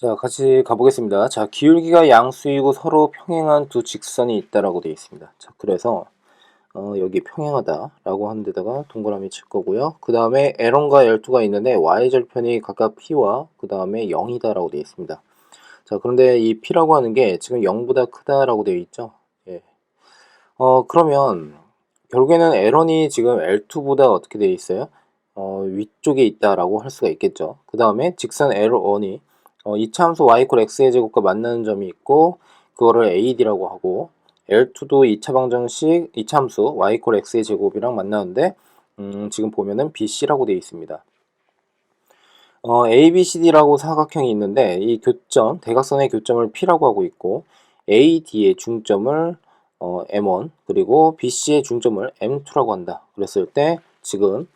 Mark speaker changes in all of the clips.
Speaker 1: 자, 같이 가보겠습니다. 자, 기울기가 양수이고 서로 평행한 두 직선이 있다라고 되어 있습니다. 자, 그래서 여기 평행하다라고 하는 데다가 동그라미 칠 거고요. 그 다음에 L1과 L2가 있는데 y절편이 각각 P와 그 다음에 0이다라고 되어 있습니다. 자, 그런데 이 P라고 하는 게 지금 0보다 크다라고 되어 있죠. 예. 그러면 결국에는 L1이 지금 L2보다 어떻게 되어 있어요? 위쪽에 있다라고 할 수가 있겠죠. 그 다음에 직선 L1이 이차함수 y 콜 x의 제곱과 만나는 점이 있고 그거를 AD라고 하고 L2도 2차 방정식 이차함수 y 콜 x의 제곱이랑 만나는데 지금 보면은 BC라고 되어 있습니다. ABCD라고 사각형이 있는데 이 교점, 대각선의 교점을 P라고 하고 있고 AD의 중점을 M1 그리고 BC의 중점을 M2라고 한다. 그랬을 때 지금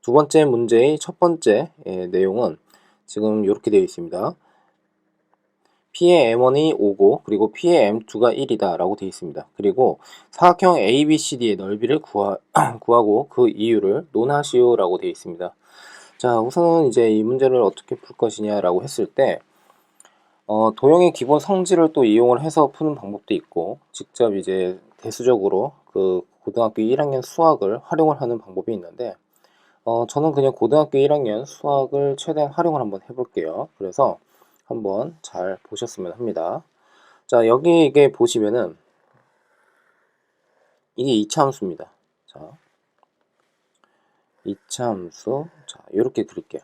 Speaker 1: 두 번째 문제의 첫 번째 내용은 지금 이렇게 되어 있습니다. P의 M1이 5고 그리고 P의 M2가 1이다 라고 되어 있습니다. 그리고 사각형 ABCD의 넓이를 구하고 그 이유를 논하시오 라고 되어 있습니다. 자, 우선은 이제 이 문제를 어떻게 풀 것이냐라고 했을 때, 도형의 기본 성질을 또 이용을 해서 푸는 방법도 있고, 직접 이제 대수적으로 그 고등학교 1학년 수학을 활용을 하는 방법이 있는데, 저는 그냥 고등학교 1학년 수학을 최대한 활용을 한번 해볼게요. 그래서 한번 잘 보셨으면 합니다. 자, 여기 이게 보시면은, 이게 이차함수입니다. 자, 이차함수. 자, 이렇게 그릴게요.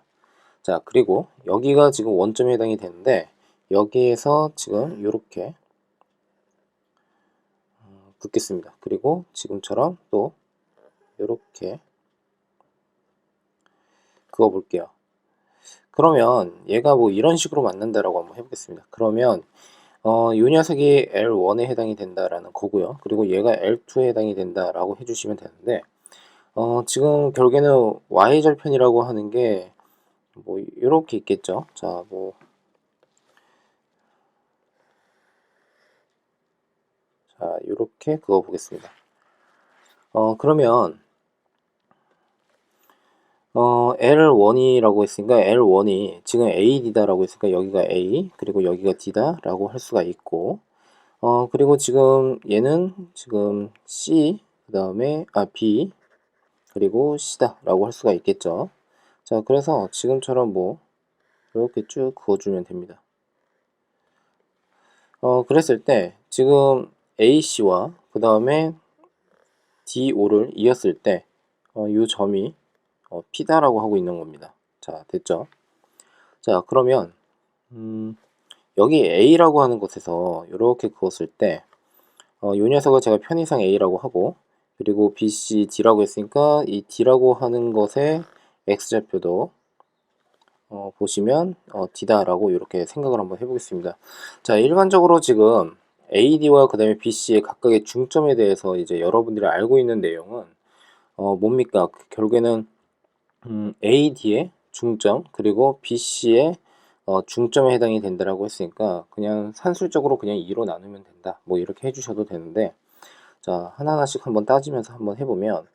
Speaker 1: 자, 그리고 여기가 지금 원점에 해당이 되는데 여기에서 지금 이렇게 긋겠습니다. 그리고 지금처럼 또 이렇게 그어 볼게요. 그러면 얘가 뭐 이런 식으로 만난다라고 한번 해보겠습니다. 그러면 이 녀석이 L1에 해당이 된다라는 거고요. 그리고 얘가 L2에 해당이 된다라고 해주시면 되는데 지금 결국에는 Y절편이라고 하는 게 뭐 이렇게 있겠죠. 자, 뭐 자, 이렇게 그어 보겠습니다. 그러면 L1이라고 했으니까 L1이 지금 AD다라고 했으니까 여기가 A 그리고 여기가 D다라고 할 수가 있고 그리고 지금 얘는 지금 C 그 다음에 B 그리고 C다라고 할 수가 있겠죠. 자, 그래서 지금처럼 뭐 이렇게 쭉 그어주면 됩니다. 그랬을 때 지금 AC와 그 다음에 DO를 이었을 때 이 점이 P다라고 하고 있는 겁니다. 자, 됐죠? 자, 그러면 여기 A라고 하는 곳에서 이렇게 그었을 때 이 녀석을 제가 편의상 A라고 하고 그리고 B, C, D라고 했으니까 이 D라고 하는 것의 X좌표도 보시면 D다라고 이렇게 생각을 한번 해보겠습니다. 자, 일반적으로 지금 AD와 그 다음에 BC의 각각의 중점에 대해서 이제 여러분들이 알고 있는 내용은 뭡니까? 결국에는 AD의 중점 그리고 BC의 중점에 해당이 된다라고 했으니까 그냥 산술적으로 그냥 2로 나누면 된다 뭐 이렇게 해주셔도 되는데 자, 하나하나씩 한번 따지면서 한번 해보면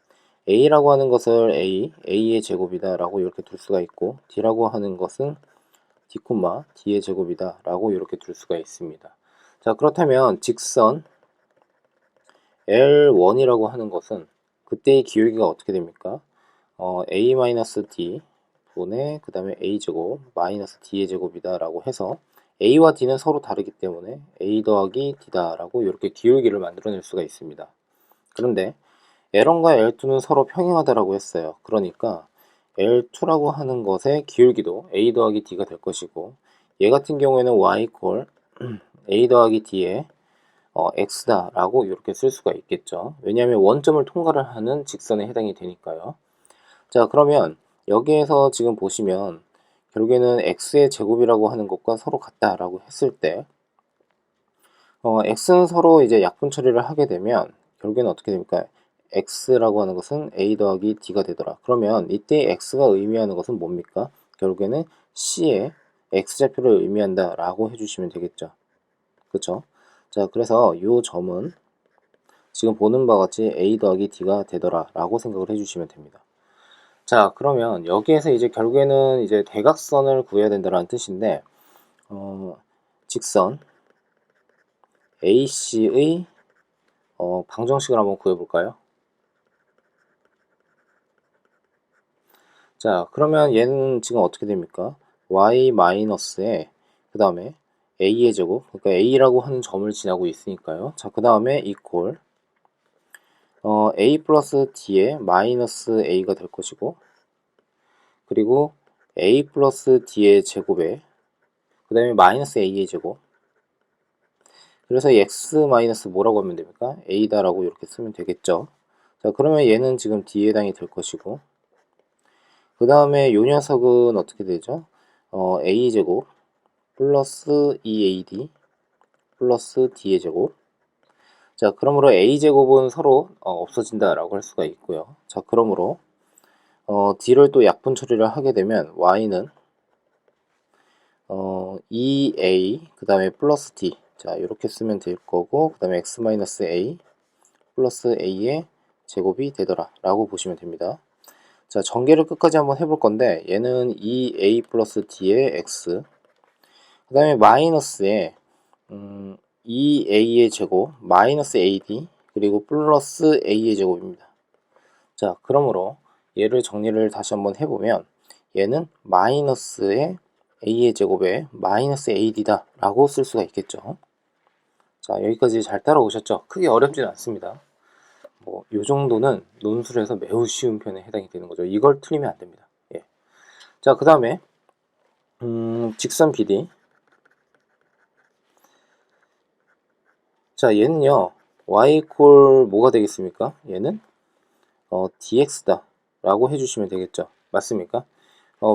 Speaker 1: A라고 하는 것을 A의 제곱이다 라고 이렇게 둘 수가 있고 D라고 하는 것은 D, D의 제곱이다 라고 이렇게 둘 수가 있습니다. 자, 그렇다면 직선 L1이라고 하는 것은 그때의 기울기가 어떻게 됩니까? A-D 분의 그 다음에 A제곱 마이너스 D의 제곱이다 라고 해서 A와 D는 서로 다르기 때문에 A 더하기 D다 라고 이렇게 기울기를 만들어낼 수가 있습니다. 그런데 L1과 L2는 서로 평행하다라고 했어요. 그러니까 L2라고 하는 것의 기울기도 A 더하기 D가 될 것이고 얘 같은 경우에는 Y 콜 A 더하기 D의 X다 라고 이렇게 쓸 수가 있겠죠. 왜냐하면 원점을 통과를 하는 직선에 해당이 되니까요. 자, 그러면 여기에서 지금 보시면 결국에는 X의 제곱이라고 하는 것과 서로 같다라고 했을 때 X는 서로 이제 약분 처리를 하게 되면 결국에는 어떻게 됩니까? X라고 하는 것은 A 더하기 D가 되더라. 그러면 이때 X가 의미하는 것은 뭡니까? 결국에는 C의 X좌표를 의미한다 라고 해주시면 되겠죠. 그쵸? 자, 그래서 이 점은 지금 보는 바와 같이 A 더하기 D가 되더라 라고 생각을 해주시면 됩니다. 자, 그러면 여기에서 이제 결국에는 이제 대각선을 구해야 된다는 뜻인데 직선 AC의 방정식을 한번 구해볼까요? 자, 그러면 얘는 지금 어떻게 됩니까? y 마이너스에 그 다음에 a의 제곱, 그러니까 a라고 하는 점을 지나고 있으니까요. 자, 그 다음에 이퀄 a 플러스 d의 마이너스 a가 될 것이고, 그리고 a 플러스 d의 제곱에 그 다음에 마이너스 a의 제곱. 그래서 x 마이너스 뭐라고 하면 됩니까? a다라고 이렇게 쓰면 되겠죠. 자, 그러면 얘는 지금 d에 해당이 될 것이고, 그 다음에 요 녀석은 어떻게 되죠? a제곱 플러스 2ad 플러스 d의 제곱. 자, 그러므로 a제곱은 서로 없어진다라고 할 수가 있고요. 자, 그러므로 d를 또 약분 처리를 하게 되면 y는 2a 그 다음에 플러스 d. 자, 이렇게 쓰면 될 거고, 그 다음에 x 마이너스 a 플러스 a의 제곱이 되더라 라고 보시면 됩니다. 자, 전개를 끝까지 한번 해볼 건데, 얘는 2a 플러스 d의 x, 그 다음에 마이너스에 2a의 제곱 마이너스 ad 그리고 플러스 a의 제곱입니다. 자, 그러므로 얘를 정리를 다시 한번 해보면 얘는 마이너스의 a의 제곱에 마이너스 ad다 라고 쓸 수가 있겠죠. 자, 여기까지 잘 따라오셨죠? 크게 어렵지는 않습니다. 요 정도는 논술에서 매우 쉬운 편에 해당이 되는 거죠. 이걸 틀리면 안 됩니다. 예. 자, 그 다음에 직선 BD. 자, 얘는요 y 콜 뭐가 되겠습니까? 얘는 dx다 라고 해주시면 되겠죠. 맞습니까?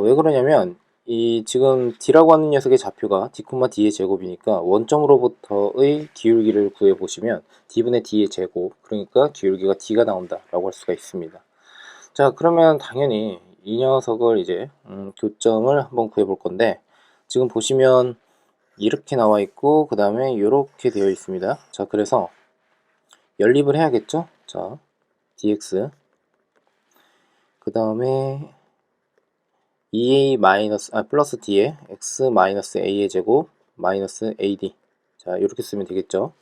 Speaker 1: 왜 그러냐면 이 지금 d라고 하는 녀석의 좌표가 d, d의 제곱이니까 원점으로부터의 기울기를 구해보시면 d분의 d의 제곱, 그러니까 기울기가 d가 나온다 라고 할 수가 있습니다. 자, 그러면 당연히 이 녀석을 이제 교점을 한번 구해 볼 건데, 지금 보시면 이렇게 나와 있고 그 다음에 이렇게 되어 있습니다. 자, 그래서 연립을 해야겠죠. 자, dx 그 다음에 2a 플러스 d에 x 마이너스 a의 제곱 마이너스 ad. 자, 이렇게 쓰면 되겠죠.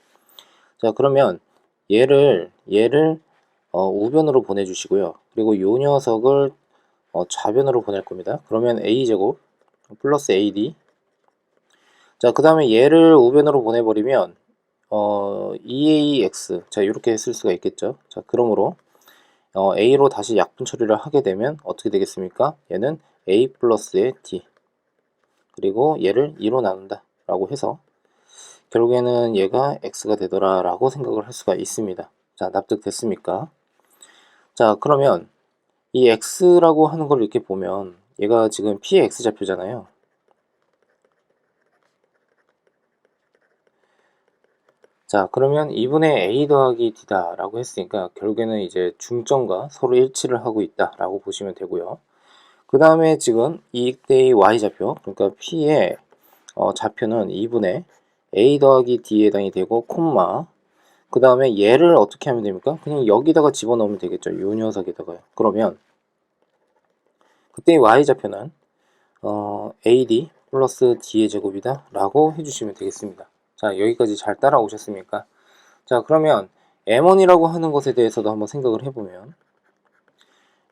Speaker 1: 자, 그러면 얘를 우변으로 보내주시고요. 그리고 요 녀석을 좌변으로 보낼 겁니다. 그러면 a제곱 플러스 ad. 자, 그 다음에 얘를 우변으로 보내버리면 2ax. 자, 이렇게 쓸 수가 있겠죠. 자, 그러므로 a로 다시 약분 처리를 하게 되면 어떻게 되겠습니까? 얘는 a 플러스의 d 그리고 얘를 2로 나눈다 라고 해서 결국에는 얘가 x가 되더라 라고 생각을 할 수가 있습니다. 자, 납득됐습니까? 자, 그러면 이 x라고 하는 걸 이렇게 보면 얘가 지금 p의 x좌표잖아요. 자, 그러면 2분의 a 더하기 d다 라고 했으니까 결국에는 이제 중점과 서로 일치를 하고 있다 라고 보시면 되고요. 그 다음에 지금 이때의 y좌표, 그러니까 p의 좌표는 2분의 a 더하기 d에 해당이 되고 콤마, 그 다음에 얘를 어떻게 하면 됩니까? 그냥 여기다가 집어넣으면 되겠죠. 요 녀석에다가요. 그러면 그때의 y좌표는 ad 플러스 d의 제곱이다 라고 해주시면 되겠습니다. 자, 여기까지 잘 따라오셨습니까? 자, 그러면 M1이라고 하는 것에 대해서도 한번 생각을 해보면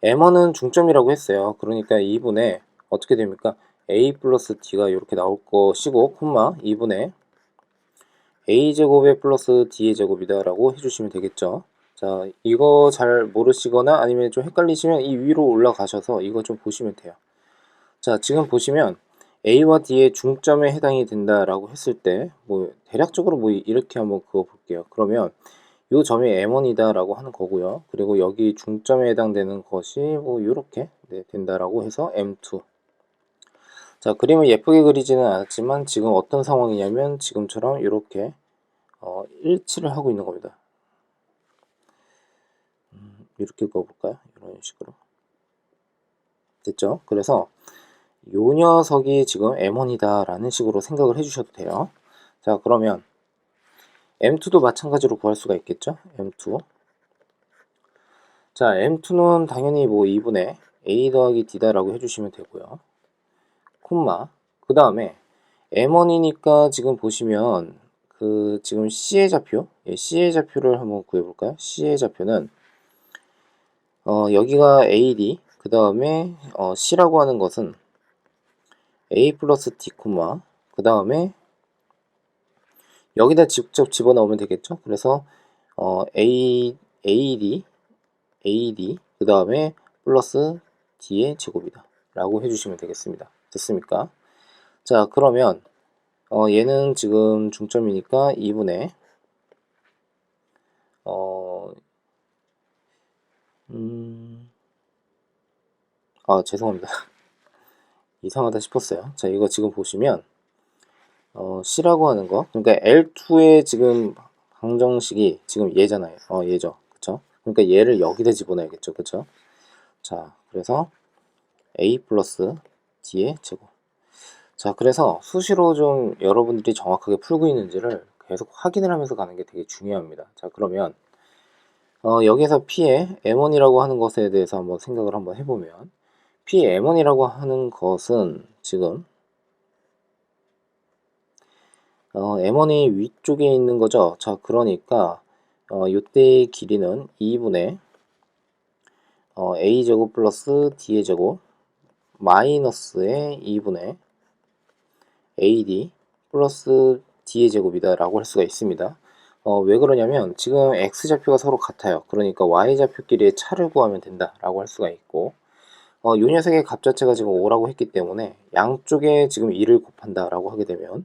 Speaker 1: M1은 중점이라고 했어요. 그러니까 2분의 어떻게 됩니까? A 플러스 D가 이렇게 나올 것이고 콤마 2분의 A제곱의 플러스 D의 제곱이다 라고 해주시면 되겠죠. 자, 이거 잘 모르시거나 아니면 좀 헷갈리시면 이 위로 올라가셔서 이거 좀 보시면 돼요. 자, 지금 보시면 A와 D의 중점에 해당이 된다라고 했을 때 대략적으로 이렇게 한번 그어 볼게요. 그러면 이 점이 M1이다 라고 하는 거고요. 그리고 여기 중점에 해당되는 것이 이렇게 된다라고 해서 M2. 자, 그림을 예쁘게 그리지는 않았지만 지금 어떤 상황이냐면 지금처럼 이렇게 일치를 하고 있는 겁니다. 이렇게 그어볼까요? 이런 식으로. 됐죠? 그래서 요 녀석이 지금 M1이다 라는 식으로 생각을 해주셔도 돼요. 자, 그러면 M2도 마찬가지로 구할 수가 있겠죠? M2. 자, M2는 당연히 2분의 A 더하기 D다 라고 해주시면 되고요. 콤마, 그 다음에 M1이니까 지금 보시면 지금 C의 좌표, C의 좌표를 한번 구해볼까요? C의 좌표는 여기가 AD, 그 다음에 C라고 하는 것은 A 플러스 D, 그 다음에 여기다 직접 집어넣으면 되겠죠? 그래서 AD, 그 다음에 플러스 D의 제곱이다 라고 해주시면 되겠습니다. 됐습니까? 자, 그러면 얘는 지금 중점이니까 2분의 죄송합니다. 이상하다 싶었어요. 자, 이거 지금 보시면 C라고 하는 거, 그러니까 L2의 지금 방정식이 지금 얘잖아요. 얘죠. 그쵸? 그러니까 얘를 여기다 집어넣어야겠죠. 그쵸? 자, 그래서 A 플러스 D의 제곱. 자, 그래서 수시로 좀 여러분들이 정확하게 풀고 있는지를 계속 확인을 하면서 가는 게 되게 중요합니다. 자, 그러면 여기서 P의 M1이라고 하는 것에 대해서 한번 생각을 한번 해보면, P의 M1이라고 하는 것은 지금 M1이 위쪽에 있는 거죠. 자, 그러니까 이때의 길이는 2분의 A제곱 플러스 D의 제곱 마이너스의 2분의 AD 플러스 D의 제곱이다 라고 할 수가 있습니다. 왜 그러냐면 지금 X좌표가 서로 같아요. 그러니까 Y좌표끼리의 차를 구하면 된다 라고 할 수가 있고, 이 녀석의 값 자체가 지금 5라고 했기 때문에 양쪽에 지금 2를 곱한다 라고 하게 되면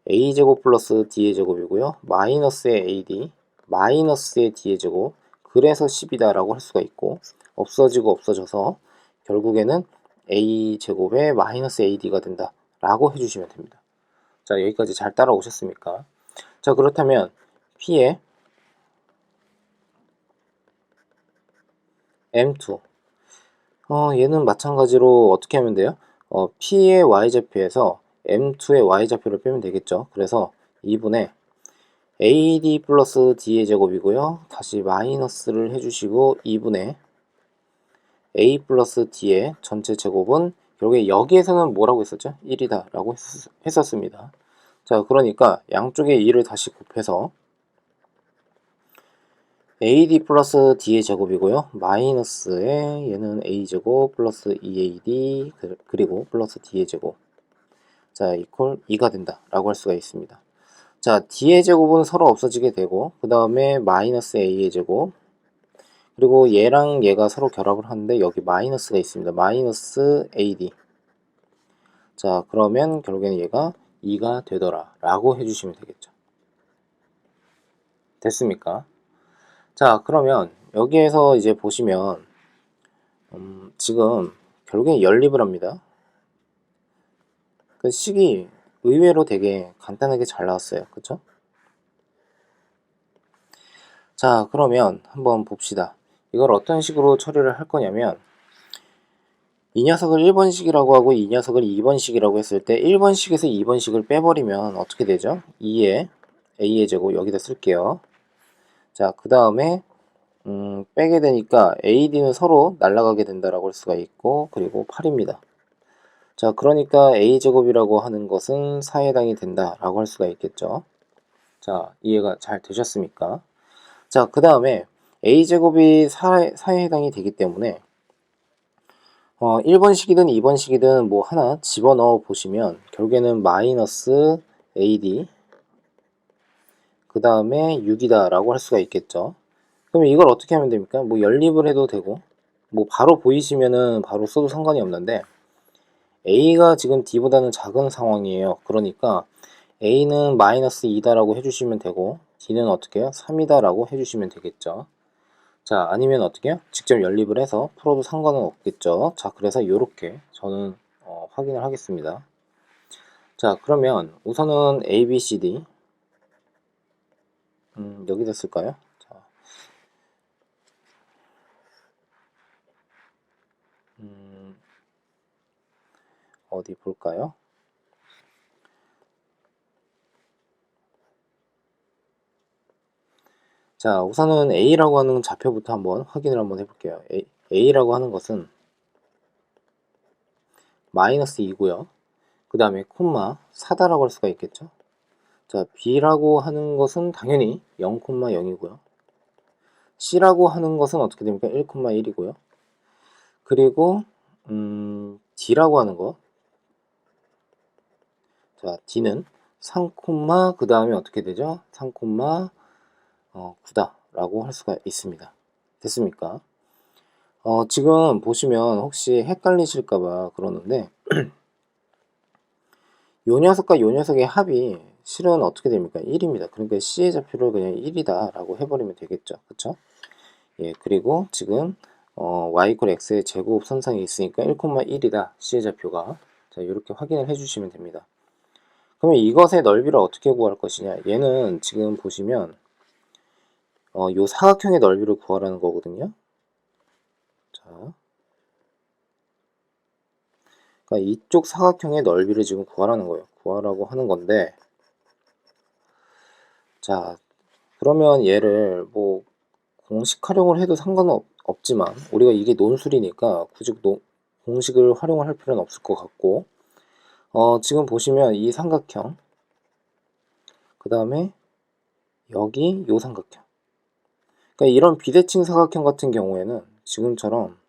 Speaker 1: A제곱 플러스 D의 제곱이고요. 마이너스의 AD 마이너스의 D의 제곱, 그래서 10이다 라고 할 수가 있고, 없어지고 없어져서 결국에는 A제곱에 마이너스 AD가 된다 라고 해주시면 됩니다. 자, 여기까지 잘 따라오셨습니까? 자, 그렇다면 P의 M2, 얘는 마찬가지로 어떻게 하면 돼요? P의 Y좌표에서 M2의 Y좌표를 빼면 되겠죠. 그래서 2분의 AD 플러스 D의 제곱이고요. 다시 마이너스를 해주시고 2분의 A 플러스 D의 전체 제곱은 결국에 여기에서는 뭐라고 했었죠? 1이다 라고 했었습니다. 자, 그러니까 양쪽에 2를 다시 곱해서 AD 플러스 D의 제곱이고요. 마이너스에 얘는 A제곱 플러스 2AD 그리고 플러스 D의 제곱. 자, 이퀄 2가 된다 라고 할 수가 있습니다. 자, D의 제곱은 서로 없어지게 되고, 그 다음에 마이너스 A의 제곱, 그리고 얘랑 얘가 서로 결합을 하는데 여기 마이너스가 있습니다. 마이너스 AD. 자, 그러면 결국에는 얘가 2가 되더라 라고 해주시면 되겠죠. 됐습니까? 자, 그러면 여기에서 이제 보시면 지금 결국엔 연립을 합니다. 그 식이 의외로 되게 간단하게 잘 나왔어요. 그쵸? 자, 그러면 한번 봅시다. 이걸 어떤 식으로 처리를 할 거냐면, 이 녀석을 1번식이라고 하고 이 녀석을 2번식이라고 했을 때 1번식에서 2번식을 빼버리면 어떻게 되죠? 2의 A의 제곱 여기다 쓸게요. 자, 그 다음에 빼게 되니까 AD는 서로 날아가게 된다라고 할 수가 있고, 그리고 8입니다. 자, 그러니까 A제곱이라고 하는 것은 4에 해당이 된다라고 할 수가 있겠죠. 자, 이해가 잘 되셨습니까? 자, 그 다음에 A제곱이 4에 해당이 되기 때문에 1번식이든 2번식이든 뭐 하나 집어넣어 보시면 결국에는 마이너스 AD 그 다음에 6이다 라고 할 수가 있겠죠. 그러면 이걸 어떻게 하면 됩니까? 뭐 연립을 해도 되고, 뭐 바로 보이시면은 바로 써도 상관이 없는데, A가 지금 D보다는 작은 상황이에요. 그러니까 A는 마이너스 2다 라고 해주시면 되고, D는 어떻게 해요? 3이다 라고 해주시면 되겠죠. 자, 아니면 어떻게 해요? 직접 연립을 해서 풀어도 상관은 없겠죠. 자, 그래서 이렇게 저는 확인을 하겠습니다. 자, 그러면 우선은 A, B, C, D 여기다 쓸까요? 자, 어디 볼까요? 자, 우선은 A라고 하는 좌표부터 한번 확인을 한번 해볼게요. A라고 하는 것은 마이너스 2고요. 그 다음에 콤마 4다라고 할 수가 있겠죠. 자, B라고 하는 것은 당연히 0,0이고요. C라고 하는 것은 어떻게 됩니까? 1,1이고요. 그리고 D라고 하는 거, 자, D는 3, 그 다음에 어떻게 되죠? 3,9다 라고 할 수가 있습니다. 됐습니까? 지금 보시면 혹시 헷갈리실까봐 그러는데 요 녀석과 요 녀석의 합이 실은 어떻게 됩니까? 1입니다. 그러니까 C의 좌표를 그냥 1이다 라고 해버리면 되겠죠. 그쵸? 예, 그리고 지금 y = x의 제곱 선상에 있으니까 1,1이다. C의 좌표가. 자, 이렇게 확인을 해주시면 됩니다. 그러면 이것의 넓이를 어떻게 구할 것이냐? 얘는 지금 보시면 요 사각형의 넓이를 구하라는 거거든요. 자, 그러니까 이쪽 사각형의 넓이를 지금 구하라는 거예요. 구하라고 하는 건데, 자, 그러면 얘를 뭐 공식 활용을 해도 상관은 없지만 우리가 이게 논술이니까 굳이 공식을 활용을 할 필요는 없을 것 같고, 지금 보시면 이 삼각형, 그 다음에 여기 요 삼각형, 그러니까 이런 비대칭 사각형 같은 경우에는 지금처럼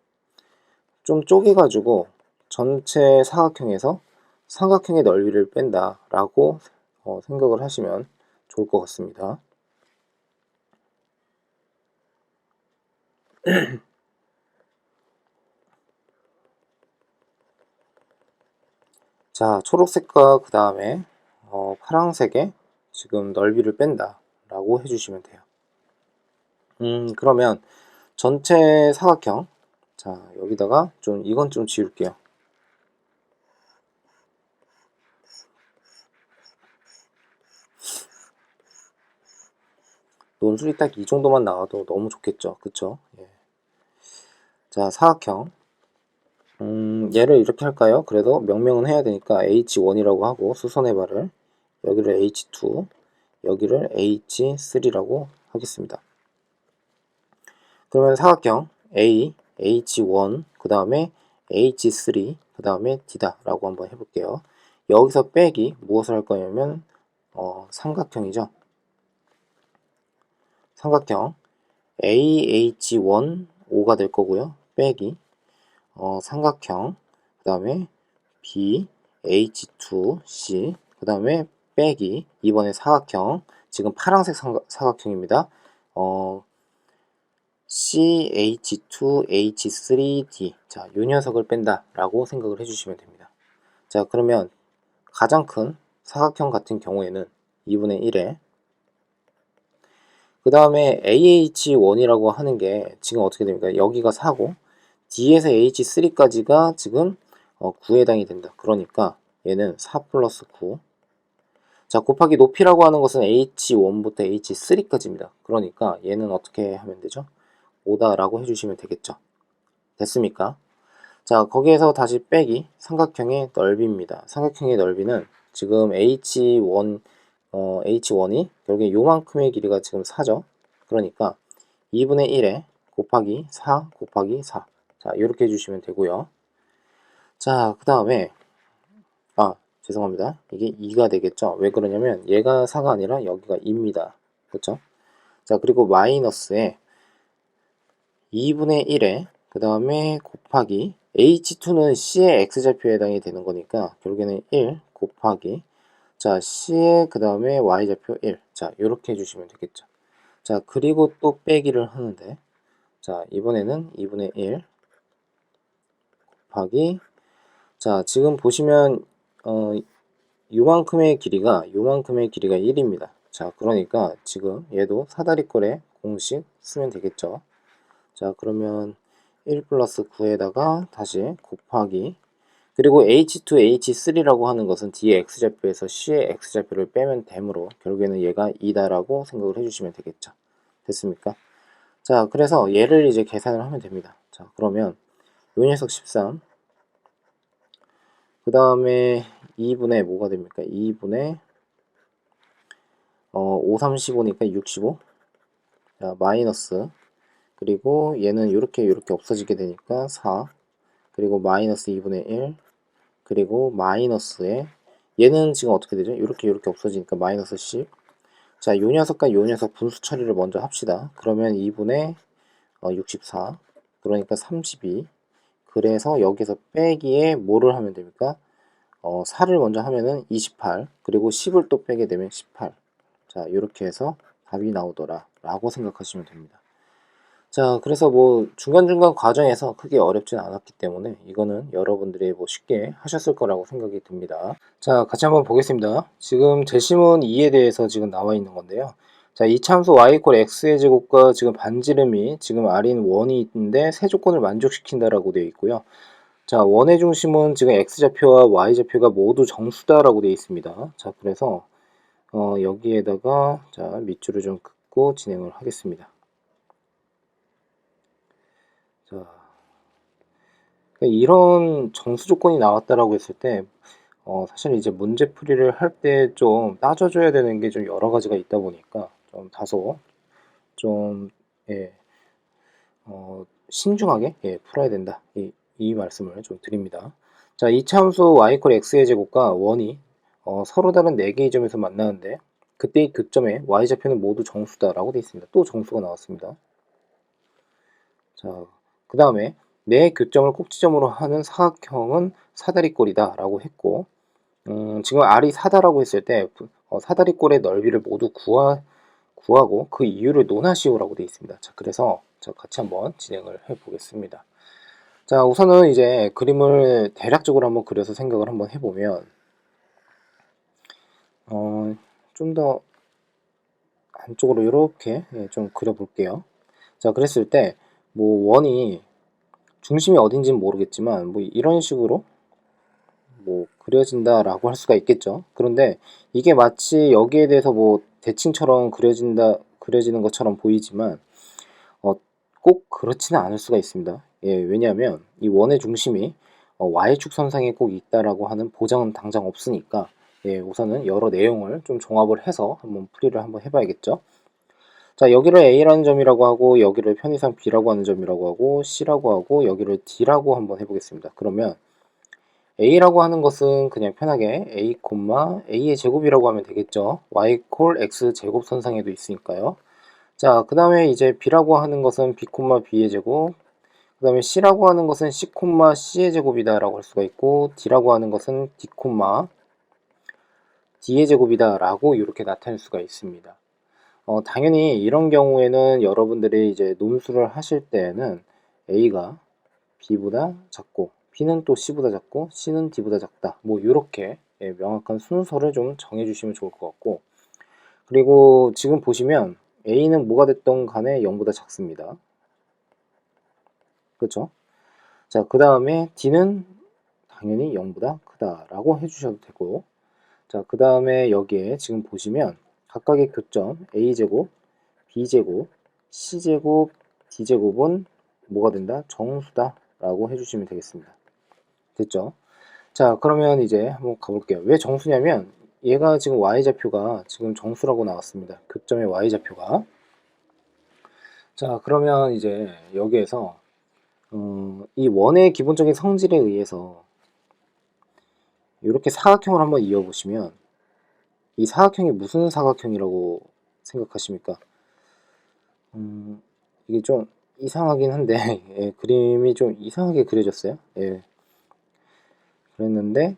Speaker 1: 좀 쪼개가지고 전체 사각형에서 삼각형의 넓이를 뺀다 라고 생각을 하시면 좋을 것 같습니다. 자, 초록색과 그 다음에 파란색의 지금 넓이를 뺀다 라고 해주시면 돼요. 그러면 전체 사각형, 자, 여기다가 이건 좀 지울게요. 논술이 딱 이 정도만 나와도 너무 좋겠죠. 그쵸? 예. 자, 사각형. 얘를 이렇게 할까요? 그래도 명명은 해야 되니까 H1이라고 하고 수선의 발을 여기를 H2, 여기를 H3라고 하겠습니다. 그러면 사각형 A, H1, 그 다음에 H3, 그 다음에 D다 라고 한번 해볼게요. 여기서 빼기 무엇을 할 거냐면 삼각형이죠. 삼각형 AH1, 5가 될 거고요. 빼기 삼각형, 그 다음에 B, H2, C, 그 다음에 빼기 이번에 사각형, 지금 파란색 사각형입니다. CH2H3D. 자, 요 녀석을 뺀다 라고 생각을 해주시면 됩니다. 자, 그러면 가장 큰 사각형 같은 경우에는 2분의 1에 그 다음에 AH1이라고 하는 게 지금 어떻게 됩니까? 여기가 4고 D에서 H3까지가 지금 9에 해당이 된다. 그러니까 얘는 4 플러스 9. 자, 곱하기 높이라고 하는 것은 H1부터 H3까지입니다. 그러니까 얘는 어떻게 하면 되죠? 5다 라고 해주시면 되겠죠. 됐습니까? 자, 거기에서 다시 빼기 삼각형의 넓이입니다. 삼각형의 넓이는 지금 H1이 결국에 요만큼의 길이가 지금 4죠. 그러니까 2분의 1에 곱하기 4 곱하기 4. 자, 이렇게 해주시면 되고요. 자, 그 다음에 죄송합니다. 이게 2가 되겠죠. 왜 그러냐면 얘가 4가 아니라 여기가 2입니다. 그렇죠? 자, 그리고 마이너스에 2분의 1에 그 다음에 곱하기 H2는 C의 X좌표에 해당이 되는 거니까 결국에는 1 곱하기 자, C의 그 다음에 Y좌표 1. 자, 이렇게 해주시면 되겠죠. 자, 그리고 또 빼기를 하는데 자, 이번에는 2분의 1 곱하기 자, 지금 보시면 요만큼의 길이가 1입니다. 자, 그러니까 지금 얘도 사다리꼴에 공식 쓰면 되겠죠. 자, 그러면 1 플러스 9에다가 다시 곱하기 그리고 H2, H3라고 하는 것은 D의 X좌표에서 C의 X좌표를 빼면 되므로 결국에는 얘가 2다라고 생각을 해주시면 되겠죠. 됐습니까? 자, 그래서 얘를 이제 계산을 하면 됩니다. 자, 그러면 요 녀석 13, 그 다음에 2분의 뭐가 됩니까? 2분의 5, 3, 15니까 65. 자, 마이너스. 그리고 얘는 이렇게 없어지게 되니까 4. 그리고 마이너스 2분의 1. 그리고 마이너스에 얘는 지금 어떻게 되죠? 이렇게 없어지니까 마이너스 10. 자, 요 녀석과 요 녀석 분수 처리를 먼저 합시다. 그러면 2분의 64, 그러니까 32. 그래서 여기서 빼기에 뭐를 하면 됩니까? 4를 먼저 하면은 28, 그리고 10을 또 빼게 되면 18. 자, 이렇게 해서 답이 나오더라 라고 생각하시면 됩니다. 자, 그래서 뭐 중간중간 과정에서 크게 어렵진 않았기 때문에 이거는 여러분들이 뭐 쉽게 하셨을 거라고 생각이 듭니다. 자, 같이 한번 보겠습니다. 지금 제시문 2에 대해서 지금 나와 있는 건데요. 자, 이 참수 y 이퀄 x의 제곱과 지금 반지름이 지금 r인 1이 있는데 세 조건을 만족시킨다라고 되어 있고요. 자, 원의 중심은 지금 x좌표와 y좌표가 모두 정수다라고 되어 있습니다. 자, 그래서 여기에다가 자, 밑줄을 좀 긋고 진행을 하겠습니다. 자, 이런 정수 조건이 나왔다라고 했을 때 사실 이제 문제풀이를 할 때 좀 따져줘야 되는 게 좀 여러 가지가 있다 보니까 좀 다소 좀 예, 신중하게 풀어야 된다. 이 말씀을 좀 드립니다. 자, 이 참수 y 이퀄 x의 제곱과 원이 서로 다른 4개의 점에서 만나는데 그때 이 교점에 y좌표는 모두 정수다라고 되어 있습니다. 또 정수가 나왔습니다. 자, 그 다음에 네 교점을 꼭지점으로 하는 사각형은 사다리꼴이다 라고 했고, 지금 r이 4다라고 했을 때 사다리꼴의 넓이를 모두 구하고 그 이유를 논하시오라고 되어 있습니다. 자, 그래서 같이 한번 진행을 해 보겠습니다. 자, 우선은 이제 그림을 대략적으로 한번 그려서 생각을 한번 해보면 좀 더 안쪽으로 이렇게 좀 그려볼게요. 자, 그랬을 때 뭐 원이 중심이 어딘지는 모르겠지만 뭐 이런 식으로 뭐 그려진다라고 할 수가 있겠죠. 그런데 이게 마치 여기에 대해서 뭐 대칭처럼 그려지는 것처럼 보이지만 꼭 그렇지는 않을 수가 있습니다. 예, 왜냐하면 이 원의 중심이 y축 선상에 꼭 있다라고 하는 보장은 당장 없으니까 예, 우선은 여러 내용을 좀 종합을 해서 한번 풀이를 한번 해봐야겠죠. 자, 여기를 A라는 점이라고 하고 여기를 편의상 B라고 하는 점이라고 하고 C라고 하고 여기를 D라고 한번 해보겠습니다. 그러면 A라고 하는 것은 그냥 편하게 A, A의 제곱이라고 하면 되겠죠. Y 콜 X 제곱 선상에도 있으니까요. 자, 그 다음에 이제 B라고 하는 것은 B, B의 제곱, 그 다음에 C라고 하는 것은 C, C의 제곱이다 라고 할 수가 있고, D라고 하는 것은 D, D의 제곱이다 라고 이렇게 나타낼 수가 있습니다. 당연히 이런 경우에는 여러분들이 이제 논술을 하실 때는 A가 B보다 작고, B는 또 C보다 작고, C는 D보다 작다. 뭐 이렇게 명확한 순서를 좀 정해주시면 좋을 것 같고, 그리고 지금 보시면 A는 뭐가 됐던 간에 0보다 작습니다. 그렇죠? 자, 그 다음에 D는 당연히 0보다 크다라고 해주셔도 되고, 자, 그 다음에 여기에 지금 보시면 각각의 교점 A제곱, B제곱, C제곱, D제곱은 뭐가 된다? 정수다 라고 해주시면 되겠습니다. 됐죠? 자, 그러면 이제 한번 가볼게요. 왜 정수냐면 얘가 지금 y좌표가 지금 정수라고 나왔습니다. 교점의 y좌표가. 자, 그러면 이제 여기에서 이 원의 기본적인 성질에 의해서 이렇게 사각형을 한번 이어보시면 이 사각형이 무슨 사각형이라고 생각하십니까? 이게 좀 이상하긴 한데 예, 그림이 좀 이상하게 그려졌어요. 예, 그랬는데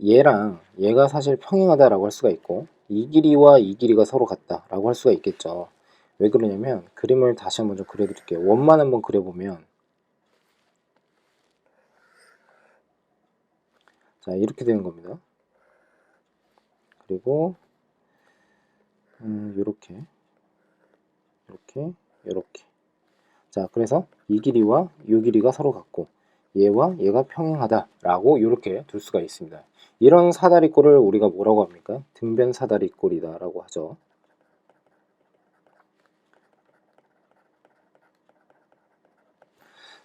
Speaker 1: 얘가 사실 평행하다라고 할 수가 있고 이 길이와 이 길이가 서로 같다라고 할 수가 있겠죠. 왜 그러냐면 그림을 다시 한번 좀 그려드릴게요. 원만 한번 그려보면 자, 이렇게 되는 겁니다. 그리고 요렇게 이렇게 자, 그래서 이 길이와 이 길이가 서로 같고 얘와 얘가 평행하다라고 이렇게 둘 수가 있습니다. 이런 사다리꼴을 우리가 뭐라고 합니까? 등변 사다리꼴이다라고 하죠.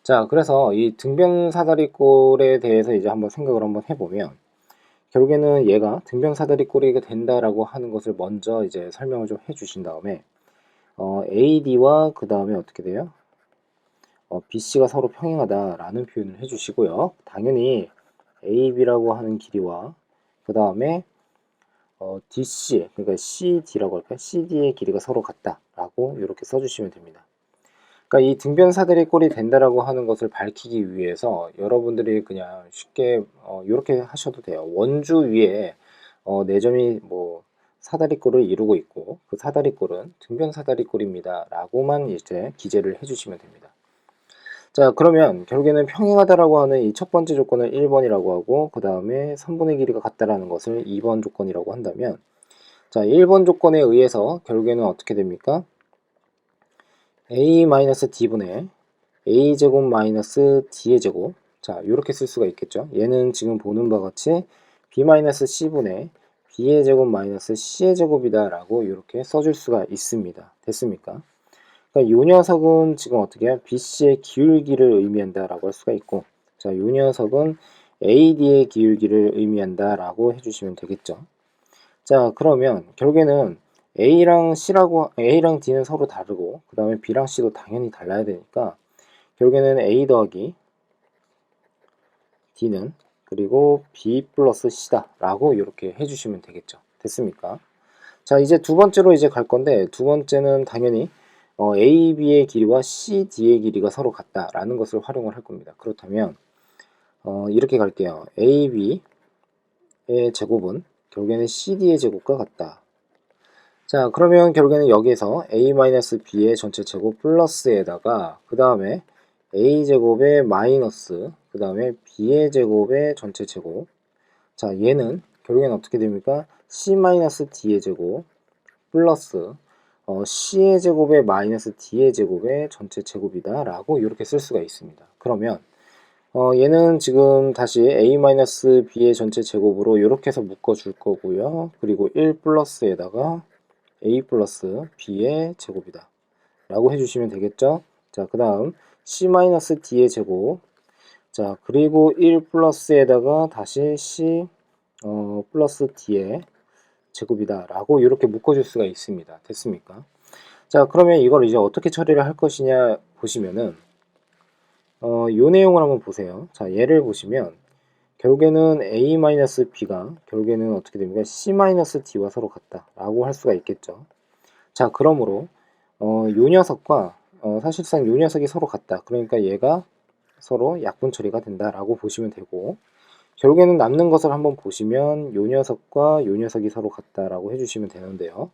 Speaker 1: 자, 그래서 이 등변 사다리꼴에 대해서 이제 한번 생각을 한번 해보면 결국에는 얘가 등변 사다리꼴이 된다라고 하는 것을 먼저 이제 설명을 좀 해주신 다음에 AD와 그 다음에 어떻게 돼요? BC가 서로 평행하다라는 표현을 해주시고요. 당연히 AB라고 하는 길이와 그 다음에 DC, 그러니까 CD라고 할까요? CD의 길이가 서로 같다라고 이렇게 써주시면 됩니다. 그러니까 이 등변사다리 꼴이 된다라고 하는 것을 밝히기 위해서 여러분들이 그냥 쉽게 이렇게 하셔도 돼요. 원주 위에 네 점이 뭐 사다리꼴을 이루고 있고 그 사다리꼴은 등변사다리꼴입니다 라고만 이제 기재를 해주시면 됩니다. 자, 그러면 결국에는 평행하다라고 하는 이 첫 번째 조건을 1번이라고 하고 그 다음에 3분의 길이가 같다라는 것을 2번 조건이라고 한다면, 자, 1번 조건에 의해서 결국에는 어떻게 됩니까? a-d분의 a제곱 마이너스 d의 제곱, 자, 이렇게 쓸 수가 있겠죠. 얘는 지금 보는 바와 같이 b-c분의 b의 제곱 마이너스 c의 제곱이다 라고 이렇게 써줄 수가 있습니다. 됐습니까? 그러니까 이 녀석은 지금 어떻게 해요? BC의 기울기를 의미한다 라고 할 수가 있고, 자, 이 녀석은 AD의 기울기를 의미한다 라고 해주시면 되겠죠. 자, 그러면 결국에는 A랑 D는 서로 다르고 그 다음에 B랑 C도 당연히 달라야 되니까 결국에는 A 더하기 D는 그리고 B 플러스 C다 라고 이렇게 해주시면 되겠죠. 됐습니까? 자, 이제 두 번째로 이제 갈 건데, 두 번째는 당연히 A, B의 길이와 C, D의 길이가 서로 같다라는 것을 활용을 할 겁니다. 그렇다면 이렇게 갈게요. A, B의 제곱은 결국에는 C, D의 제곱과 같다. 자, 그러면 결국에는 여기에서 A-B의 전체 제곱 플러스에다가 그 다음에 A제곱의 마이너스 그 다음에 B의 제곱의 전체 제곱, 자, 얘는 결국에는 어떻게 됩니까? C-D의 제곱 플러스 C의 제곱에 마이너스 D의 제곱의 전체 제곱이다 라고 이렇게 쓸 수가 있습니다. 그러면 얘는 지금 다시 A-B의 전체 제곱으로 이렇게 해서 묶어 줄 거고요. 그리고 1 플러스에다가 A 플러스 B의 제곱이다 라고 해주시면 되겠죠. 자, 그 다음 C-D의 제곱, 자, 그리고 1 플러스에다가 다시 C 플러스 D의 제곱이다 라고 이렇게 묶어줄 수가 있습니다. 됐습니까? 자, 그러면 이걸 이제 어떻게 처리를 할 것이냐 보시면은 요 내용을 한번 보세요. 자, 얘를 보시면 결국에는 A-B가 결국에는 어떻게 됩니까? C-D와 서로 같다 라고 할 수가 있겠죠. 자, 그러므로 요 녀석과 사실상 요 녀석이 서로 같다. 그러니까 얘가 서로 약분 처리가 된다 라고 보시면 되고, 결국에는 남는 것을 한번 보시면 요 녀석과 요 녀석이 서로 같다라고 해주시면 되는데요.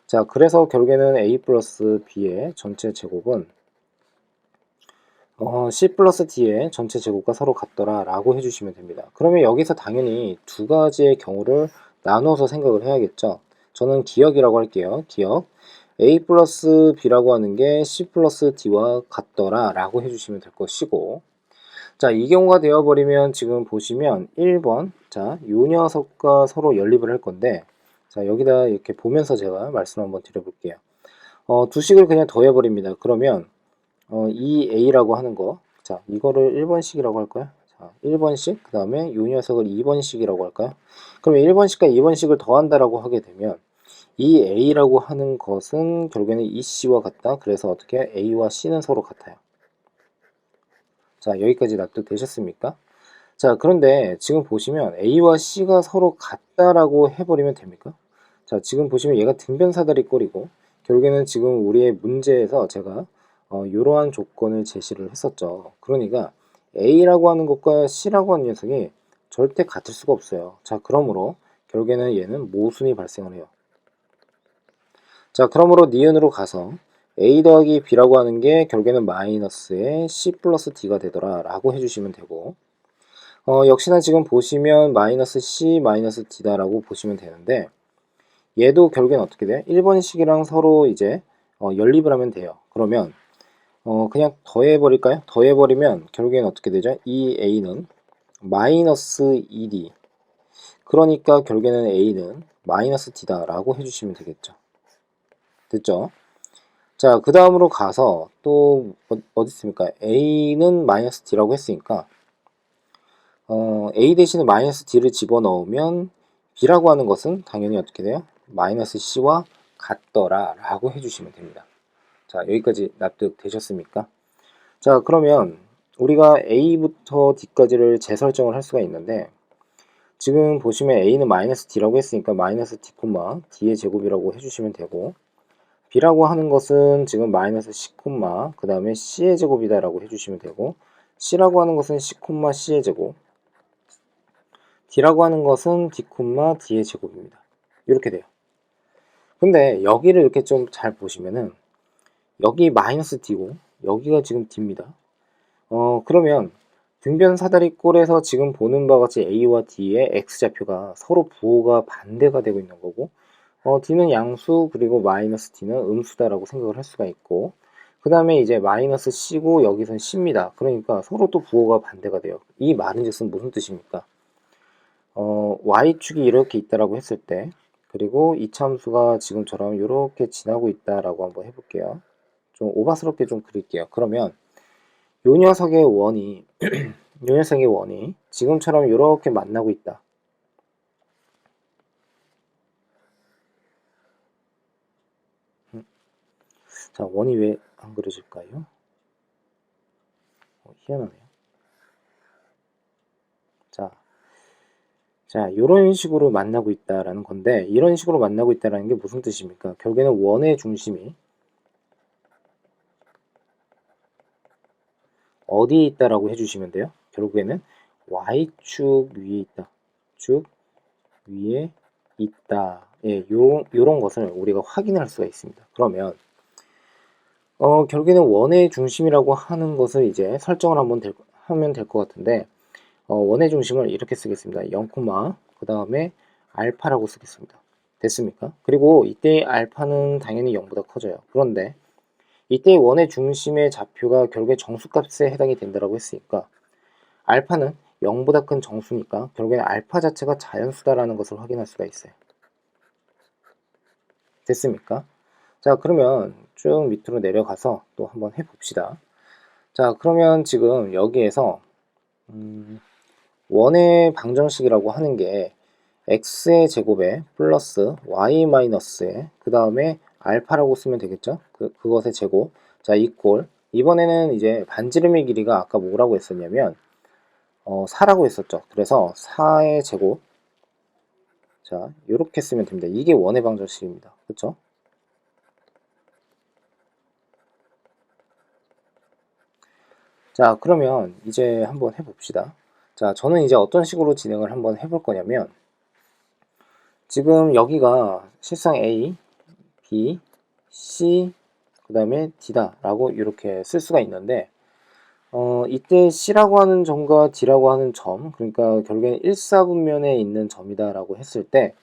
Speaker 1: 자, 그래서 결국에는 A 플러스 B의 전체 제곱은 C 플러스 D의 전체 제곱과 서로 같더라 라고 해주시면 됩니다. 그러면 여기서 당연히 두 가지의 경우를 나눠서 생각을 해야겠죠. 저는 기억이라고 할게요. 기억. A 플러스 B라고 하는 게 C 플러스 D와 같더라 라고 해주시면 될 것이고, 자, 이 경우가 되어버리면 지금 보시면 1번, 자, 요 녀석과 서로 연립을 할 건데, 자, 여기다 이렇게 보면서 제가 말씀 한번 드려볼게요. 두 식을 그냥 더해버립니다. 그러면 이 A라고 하는 거, 자, 이거를 1번식이라고 할까요? 자, 1번식, 그 다음에 요 녀석을 2번식이라고 할까요? 그러면 1번식과 2번식을 더한다라고 하게 되면 이 A라고 하는 것은 결국에는 이 C와 같다. 그래서 어떻게 A와 C는 서로 같아요. 자, 여기까지 납득되셨습니까? 자, 그런데 지금 보시면 A와 C가 서로 같다라고 해버리면 됩니까? 자, 지금 보시면 얘가 등변사다리 꼴이고, 결국에는 지금 우리의 문제에서 제가 이러한 조건을 제시를 했었죠. 그러니까 A라고 하는 것과 C라고 하는 녀석이 절대 같을 수가 없어요. 자, 그러므로 결국에는 얘는 모순이 발생을 해요. 자, 그러므로 니은으로 가서 A 더하기 B라고 하는 게 결국에는 마이너스의 C 플러스 D가 되더라 라고 해주시면 되고, 역시나 지금 보시면 마이너스 C 마이너스 D다 라고 보시면 되는데, 얘도 결국엔 어떻게 돼? 1번식이랑 서로 이제 연립을 하면 돼요. 그러면 그냥 더해버릴까요? 더해버리면 결국엔 어떻게 되죠? 이 A는 마이너스 2D, 그러니까 결국에는 A는 마이너스 D다 라고 해주시면 되겠죠. 됐죠? 자, 그 다음으로 가서 또 어디 있습니까? A는 마이너스 D라고 했으니까 A 대신에 마이너스 D를 집어넣으면 B라고 하는 것은 당연히 어떻게 돼요? 마이너스 C와 같더라 라고 해주시면 됩니다. 자, 여기까지 납득되셨습니까? 자, 그러면 우리가 A부터 D까지를 재설정을 할 수가 있는데, 지금 보시면 A는 마이너스 D라고 했으니까 마이너스 D, D의 제곱이라고 해주시면 되고, B라고 하는 것은 지금 마이너스 C, 그 다음에 C의 제곱이다 라고 해주시면 되고, C라고 하는 것은 C, C의 제곱, D라고 하는 것은 D, D의 제곱입니다. 이렇게 돼요. 근데 여기를 이렇게 좀 잘 보시면은 여기 마이너스 D고 여기가 지금 D입니다. 그러면 등변 사다리 꼴에서 지금 보는 바와 같이 A와 D의 X좌표가 서로 부호가 반대가 되고 있는 거고, D는 양수 그리고 마이너스 D는 음수다라고 생각을 할 수가 있고, 그 다음에 이제 마이너스 C고 여기선 C입니다. 그러니까 서로 또 부호가 반대가 돼요. 이 말은 즉슨 무슨 뜻입니까? Y축이 이렇게 있다라고 했을 때, 그리고 이참수가 지금처럼 이렇게 지나고 있다라고 한번 해볼게요. 좀 오바스럽게 좀 그릴게요. 그러면 요 녀석의 원이 요 녀석의 원이 지금처럼 이렇게 만나고 있다. 자, 원이 왜 안 그려질까요? 희한하네요. 자, 이런 식으로 만나고 있다라는 건데, 이런 식으로 만나고 있다라는 게 무슨 뜻입니까? 결국에는 원의 중심이 어디에 있다라고 해주시면 돼요. 결국에는 Y축 위에 있다. 축 위에 있다. 예, 요런 것을 우리가 확인할 수가 있습니다. 그러면 결국에는 원의 중심이라고 하는 것을 이제 설정을 하면 될 것 같은데, 원의 중심을 이렇게 쓰겠습니다. 0, 그 다음에 알파라고 쓰겠습니다. 됐습니까? 그리고 이때 알파는 당연히 0보다 커져요. 그런데 이때 원의 중심의 좌표가 결국에 정수값에 해당이 된다고 했으니까 알파는 0보다 큰 정수니까 결국에는 알파 자체가 자연수다라는 것을 확인할 수가 있어요. 됐습니까? 자, 그러면 쭉 밑으로 내려가서 또 한번 해봅시다. 자, 그러면 지금 여기에서 원의 방정식이라고 하는 게 x의 제곱에 플러스 y 마이너스에 그 다음에 알파라고 쓰면 되겠죠? 그것의 제곱. 자, 이꼴. 이번에는 이제 반지름의 길이가 아까 뭐라고 했었냐면 4라고 했었죠. 그래서 4의 제곱. 자, 이렇게 쓰면 됩니다. 이게 원의 방정식입니다. 그렇죠? 자, 그러면 이제 한번 해봅시다. 자, 저는 이제 어떤 식으로 진행을 한번 해볼 거냐면, 지금 여기가 실상 A, B, C, 그 다음에 D다 라고 이렇게 쓸 수가 있는데, 이때 C라고 하는 점과 D라고 하는 점, 그러니까 결국에는 일사분면에 있는 점이다 라고 했을 때,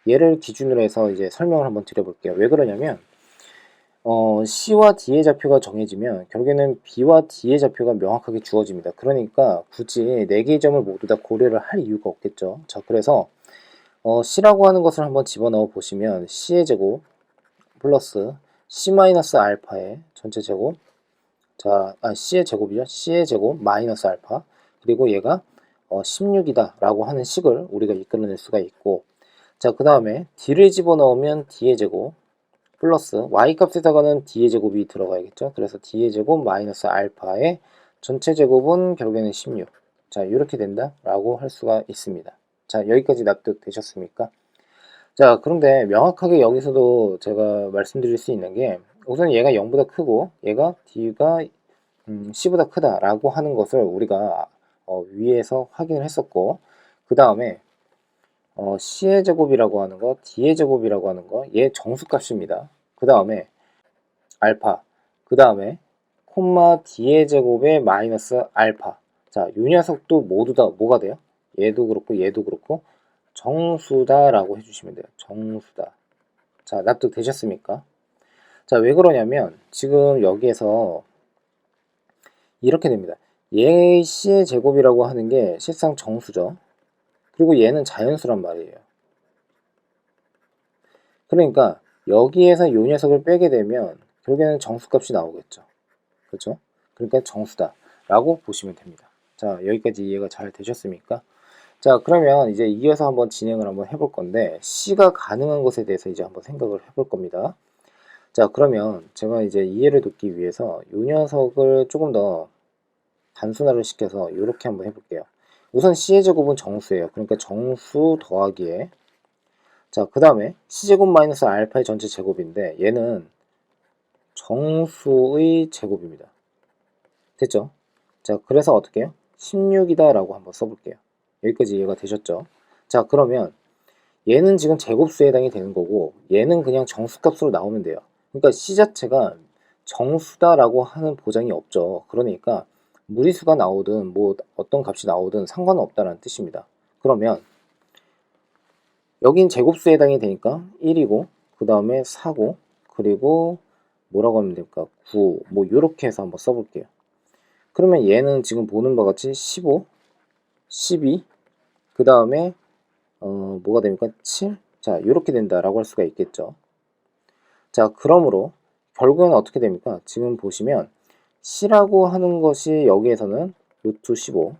Speaker 1: 얘를 기준으로 해서 이제 설명을 한번 드려볼게요. 왜 그러냐면, C와 D의 좌표가 정해지면 결국에는 B와 D의 좌표가 명확하게 주어집니다. 그러니까 굳이 4개의 점을 모두 다 고려를 할 이유가 없겠죠. 자, 그래서 C라고 하는 것을 한번 집어넣어 보시면 C의 제곱 플러스 C 마이너스 알파의 전체 제곱, 자, C의 제곱이죠. C의 제곱 마이너스 알파, 그리고 얘가 16이다 라고 하는 식을 우리가 이끌어낼 수가 있고, 자, 그 다음에 D를 집어넣으면 D의 제곱 플러스 y값에다가는 d의 제곱이 들어가야겠죠. 그래서 d의 제곱 마이너스 알파의 전체 제곱은 결국에는 16. 자, 이렇게 된다라고 할 수가 있습니다. 자, 여기까지 납득되셨습니까? 자, 그런데 명확하게 여기서도 제가 말씀드릴 수 있는 게, 우선 얘가 0보다 크고 얘가 d가 c보다 크다라고 하는 것을 우리가 위에서 확인을 했었고, 그 다음에 C의 제곱이라고 하는 거, D의 제곱이라고 하는 거, 얘 정수값입니다. 그 다음에 알파, 그 다음에 콤마 D의 제곱에 마이너스 알파. 자, 이 녀석도 모두 다 뭐가 돼요? 얘도 그렇고 얘도 그렇고 정수다라고 해주시면 돼요. 정수다. 자, 납득되셨습니까? 자, 왜 그러냐면 지금 여기에서 이렇게 됩니다. 얘 C의 제곱이라고 하는 게 실상 정수죠. 그리고 얘는 자연수란 말이에요. 그러니까 여기에서 요 녀석을 빼게 되면 결국에는 정수값이 나오겠죠. 그렇죠? 그러니까 정수다 라고 보시면 됩니다. 자, 여기까지 이해가 잘 되셨습니까? 자, 그러면 이제 이어서 한번 진행을 한번 해볼 건데, C가 가능한 것에 대해서 이제 한번 생각을 해볼 겁니다. 자, 그러면 제가 이제 이해를 돕기 위해서 요 녀석을 조금 더 단순화를 시켜서 이렇게 한번 해볼게요. 우선 C의 제곱은 정수예요. 그러니까 정수 더하기에, 자, 그 다음에 C제곱 마이너스 알파의 전체 제곱인데 얘는 정수의 제곱입니다. 됐죠? 자, 그래서 어떻게 해요? 16이다 라고 한번 써볼게요. 여기까지 이해가 되셨죠? 자, 그러면 얘는 지금 제곱수에 해당이 되는 거고 얘는 그냥 정수값으로 나오면 돼요. 그러니까 C 자체가 정수다라고 하는 보장이 없죠. 그러니까 무리수가 나오든 뭐 어떤 값이 나오든 상관은 없다는 뜻입니다. 그러면 여긴 제곱수에 해당이 되니까 1이고 그 다음에 4고 그리고 뭐라고 하면 될까? 9 뭐 이렇게 해서 한번 써볼게요. 그러면 얘는 지금 보는 바와 같이 15, 12, 그 다음에 뭐가 됩니까? 7? 자, 이렇게 된다라고 할 수가 있겠죠. 자, 그러므로 결국에는 어떻게 됩니까? 지금 보시면 C라고 하는 것이 여기에서는 루트 15,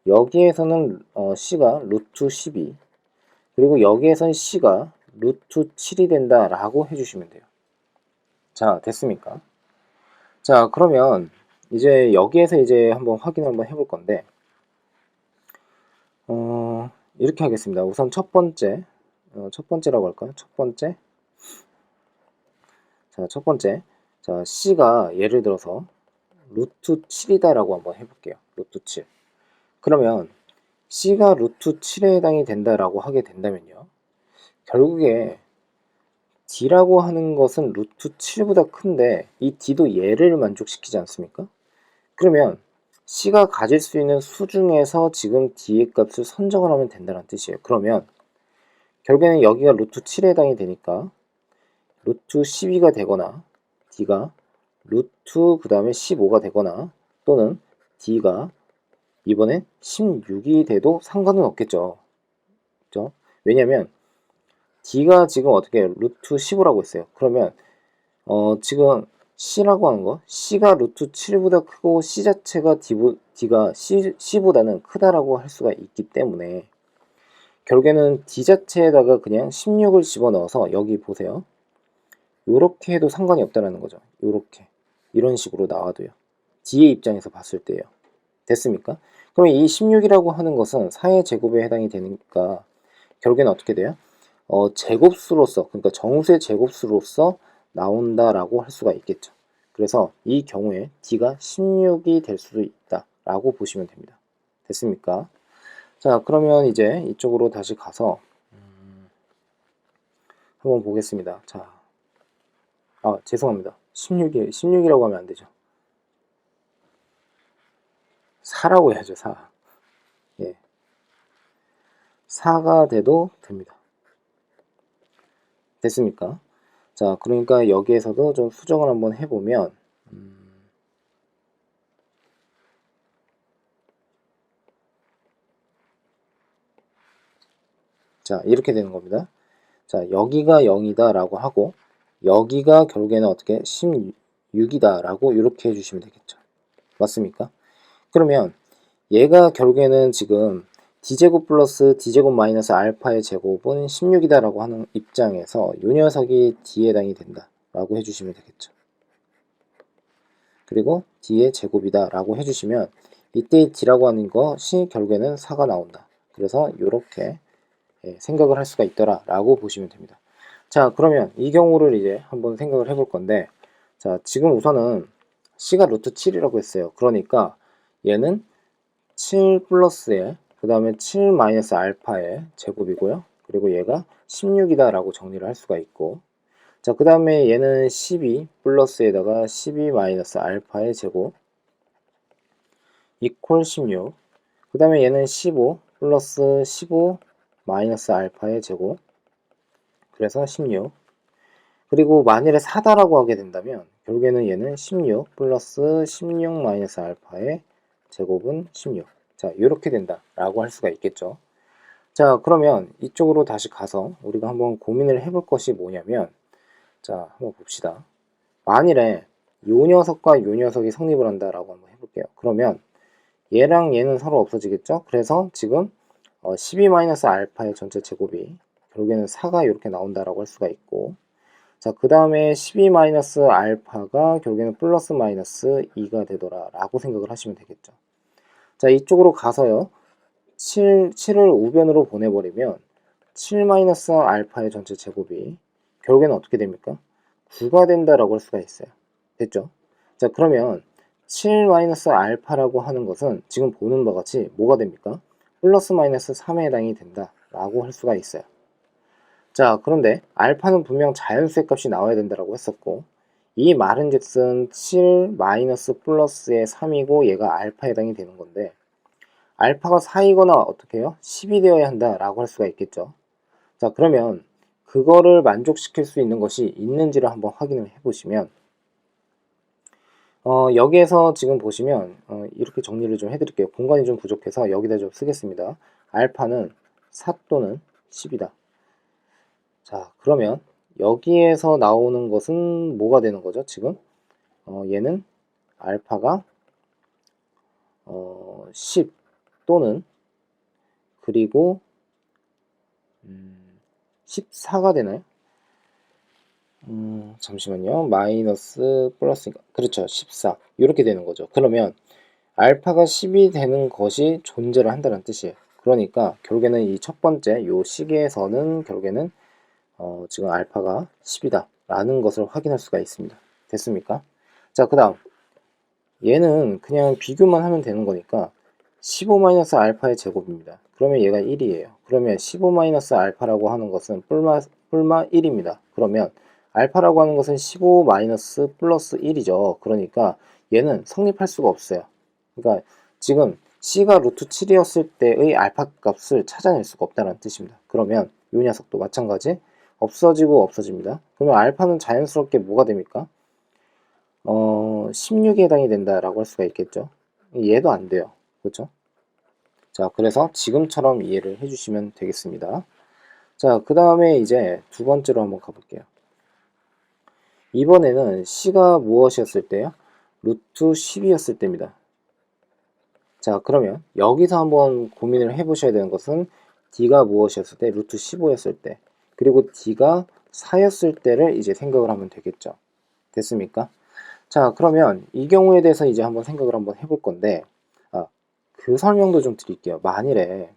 Speaker 1: 여기에서는 C가 루트 12, 그리고 여기에서는 C가 루트 7이 된다라고 해주시면 돼요. 자, 됐습니까? 자, 그러면 이제 여기에서 이제 한번 확인을 한번 해볼 건데 이렇게 하겠습니다. 우선 첫 번째라고 할까요? 첫 번째. 자, 첫 번째. 자, C가 예를 들어서 루트 7이다라고 한번 해볼게요. 루트 7. 그러면 C가 루트 7에 해당이 된다라고 하게 된다면요. 결국에 D라고 하는 것은 루트 7보다 큰데 이 D도 얘를 만족시키지 않습니까? 그러면 C가 가질 수 있는 수 중에서 지금 D의 값을 선정을 하면 된다는 뜻이에요. 그러면 결국에는 여기가 루트 7에 해당이 되니까 루트 12가 되거나 D가 루트 그 다음에 15가 되거나 또는 D가 이번엔 16이 돼도 상관은 없겠죠. 그죠? 왜냐면 D가 지금 어떻게 루트 15라고 했어요. 그러면 지금 C라고 하는 거 C가 루트 7보다 크고 C 자체가 D가 C보다는 크다라고 할 수가 있기 때문에 결국에는 D 자체에다가 그냥 16을 집어넣어서 여기 보세요. 요렇게 해도 상관이 없다는 거죠. 요렇게 이런 식으로 나와도요. D의 입장에서 봤을 때요. 됐습니까? 그럼 이 16이라고 하는 것은 4의 제곱에 해당이 되니까 결국에는 어떻게 돼요? 제곱수로서, 그러니까 정수의 제곱수로서 나온다라고 할 수가 있겠죠. 그래서 이 경우에 D가 16이 될 수도 있다라고 보시면 됩니다. 됐습니까? 자, 그러면 이제 이쪽으로 다시 가서 한번 보겠습니다. 자, 죄송합니다. 16이라고 하면 안 되죠. 4라고 해야죠, 4. 예. 4가 돼도 됩니다. 됐습니까? 자, 그러니까 여기에서도 좀 수정을 한번 해보면 자, 이렇게 되는 겁니다. 자, 여기가 0이다 라고 하고 여기가 결국에는 어떻게 16이다 라고 이렇게 해주시면 되겠죠. 맞습니까? 그러면 얘가 결국에는 지금 D제곱 플러스 D제곱 마이너스 알파의 제곱은 16이다 라고 하는 입장에서 이 녀석이 D에 해당이 된다 라고 해주시면 되겠죠. 그리고 D의 제곱이다 라고 해주시면 이때 D라고 하는 것이 결국에는 4가 나온다. 그래서 이렇게 생각을 할 수가 있더라 라고 보시면 됩니다. 자, 그러면 이 경우를 이제 한번 생각을 해볼 건데 자, 지금 우선은 C가 루트 7이라고 했어요. 그러니까 얘는 7 플러스에 그 다음에 7 마이너스 알파의 제곱이고요. 그리고 얘가 16이다 라고 정리를 할 수가 있고 자, 그 다음에 얘는 12 플러스에다가 12 마이너스 알파의 제곱 이퀄 16 그 다음에 얘는 15 플러스 15 마이너스 알파의 제곱 그래서 16 그리고 만일에 4다라고 하게 된다면 결국에는 얘는 16 플러스 16 마이너스 알파의 제곱은 16 자, 이렇게 된다 라고 할 수가 있겠죠. 자, 그러면 이쪽으로 다시 가서 우리가 한번 고민을 해볼 것이 뭐냐면 자, 한번 봅시다. 만일에 요 녀석과 요 녀석이 성립을 한다 라고 한번 해볼게요. 그러면 얘랑 얘는 서로 없어지겠죠. 그래서 지금 12 마이너스 알파의 전체 제곱이 결국에는 4가 이렇게 나온다라고 할 수가 있고 자, 그 다음에 12 마이너스 알파가 결국에는 플러스 마이너스 2가 되더라 라고 생각을 하시면 되겠죠. 자, 이쪽으로 가서요. 7을 우변으로 보내버리면 7 마이너스 알파의 전체 제곱이 결국에는 어떻게 됩니까? 9가 된다라고 할 수가 있어요. 됐죠? 자, 그러면 7 마이너스 알파라고 하는 것은 지금 보는 바와 같이 뭐가 됩니까? 플러스 마이너스 3에 해당이 된다라고 할 수가 있어요. 자, 그런데 알파는 분명 자연수의 값이 나와야 된다라고 했었고, 이 말은즉슨 7 마이너스 플러스의 3이고 얘가 알파에 해당이 되는 건데, 알파가 4이거나 어떻게 해요? 10이 되어야 한다라고 할 수가 있겠죠. 자, 그러면 그거를 만족시킬 수 있는 것이 있는지를 한번 확인을 해보시면, 여기에서 지금 보시면 이렇게 정리를 좀 해드릴게요. 공간이 좀 부족해서 여기다 좀 쓰겠습니다. 알파는 4 또는 10이다. 자, 그러면 여기에서 나오는 것은 뭐가 되는 거죠? 지금 얘는 알파가 10 또는 그리고 14가 되나요? 잠시만요. 마이너스 플러스니까 그렇죠. 14 이렇게 되는 거죠. 그러면 알파가 10이 되는 것이 존재를 한다는 뜻이에요. 그러니까 결국에는 이 첫 번째 요 식에서는 결국에는 지금 알파가 10이다 라는 것을 확인할 수가 있습니다. 됐습니까? 자, 그 다음 얘는 그냥 비교만 하면 되는 거니까 15-알파의 제곱입니다. 그러면 얘가 1이에요. 그러면 15-알파라고 하는 것은 뿔마 1입니다. 그러면 알파라고 하는 것은 15 마이너스 플러스 1이죠. 그러니까 얘는 성립할 수가 없어요. 그러니까 지금 C가 루트 7이었을 때의 알파 값을 찾아낼 수가 없다는 뜻입니다. 그러면 이 녀석도 마찬가지 없어지고 없어집니다. 그러면 알파는 자연스럽게 뭐가 됩니까? 16에 해당이 된다라고 할 수가 있겠죠. 얘도 안 돼요. 그렇죠? 자, 그래서 지금처럼 이해를 해주시면 되겠습니다. 자, 그 다음에 이제 두 번째로 한번 가볼게요. 이번에는 C가 무엇이었을 때요? 루트 10이었을 때입니다. 자, 그러면 여기서 한번 고민을 해보셔야 되는 것은 D가 무엇이었을 때? 루트 15였을 때. 그리고 D가 4였을 때를 이제 생각을 하면 되겠죠. 됐습니까? 자, 그러면 이 경우에 대해서 이제 한번 생각을 한번 해볼 건데, 그 설명도 좀 드릴게요. 만일에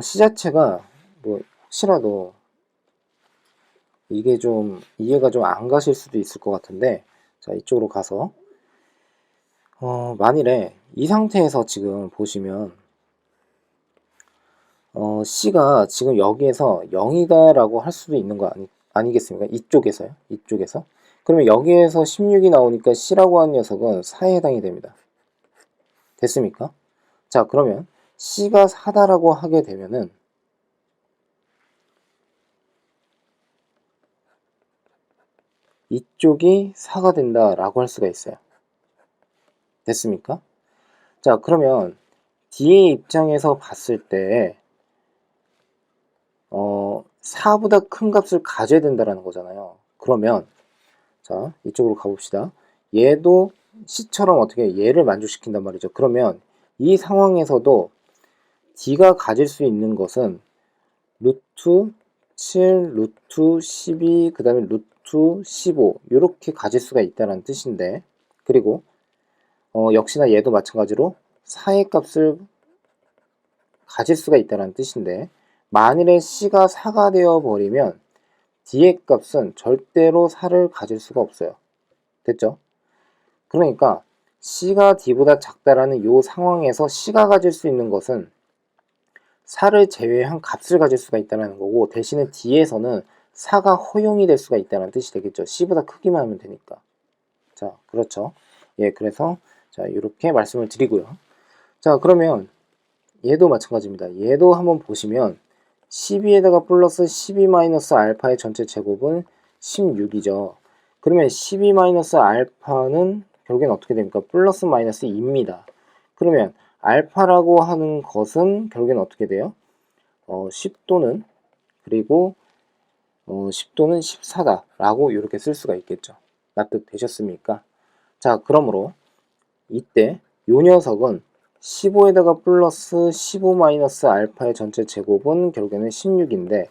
Speaker 1: C 자체가 뭐 혹시라도 이게 좀 이해가 좀 안 가실 수도 있을 것 같은데, 자, 이쪽으로 가서 만일에 이 상태에서 지금 보시면 C가 지금 여기에서 0이다 라고 할 수도 있는 거 아니겠습니까? 이쪽에서요. 이쪽에서. 그러면 여기에서 16이 나오니까 C라고 하는 녀석은 4에 해당이 됩니다. 됐습니까? 자, 그러면 C가 4다라고 하게 되면은 이쪽이 4가 된다라고 할 수가 있어요. 됐습니까? 자, 그러면 D의 입장에서 봤을 때 4보다 큰 값을 가져야 된다라는 거잖아요. 그러면 자, 이쪽으로 가봅시다. 얘도 C처럼 어떻게 얘를 만족시킨단 말이죠. 그러면 이 상황에서도 D가 가질 수 있는 것은 루트 7, 루트 12, 그 다음에 루트 15 이렇게 가질 수가 있다는 뜻인데, 그리고 역시나 얘도 마찬가지로 4의 값을 가질 수가 있다는 뜻인데, 만일에 C가 4가 되어버리면 D의 값은 절대로 4를 가질 수가 없어요. 됐죠? 그러니까 C가 D보다 작다라는 이 상황에서 C가 가질 수 있는 것은 4를 제외한 값을 가질 수가 있다는 거고, 대신에 D에서는 4가 허용이 될 수가 있다는 뜻이 되겠죠. C보다 크기만 하면 되니까. 자, 그렇죠. 예, 그래서 자, 이렇게 말씀을 드리고요. 자, 그러면 얘도 마찬가지입니다. 얘도 한번 보시면 12에다가 플러스 12 마이너스 알파의 전체 제곱은 16이죠. 그러면 12 마이너스 알파는 결국엔 어떻게 됩니까? 플러스 마이너스 2입니다. 그러면 알파라고 하는 것은 결국엔 어떻게 돼요? 10 또는 그리고 10 또는 14다 라고 이렇게 쓸 수가 있겠죠. 납득되셨습니까? 자, 그러므로 이때 요 녀석은 15에다가 플러스 15 마이너스 알파의 전체 제곱은 결국에는 16인데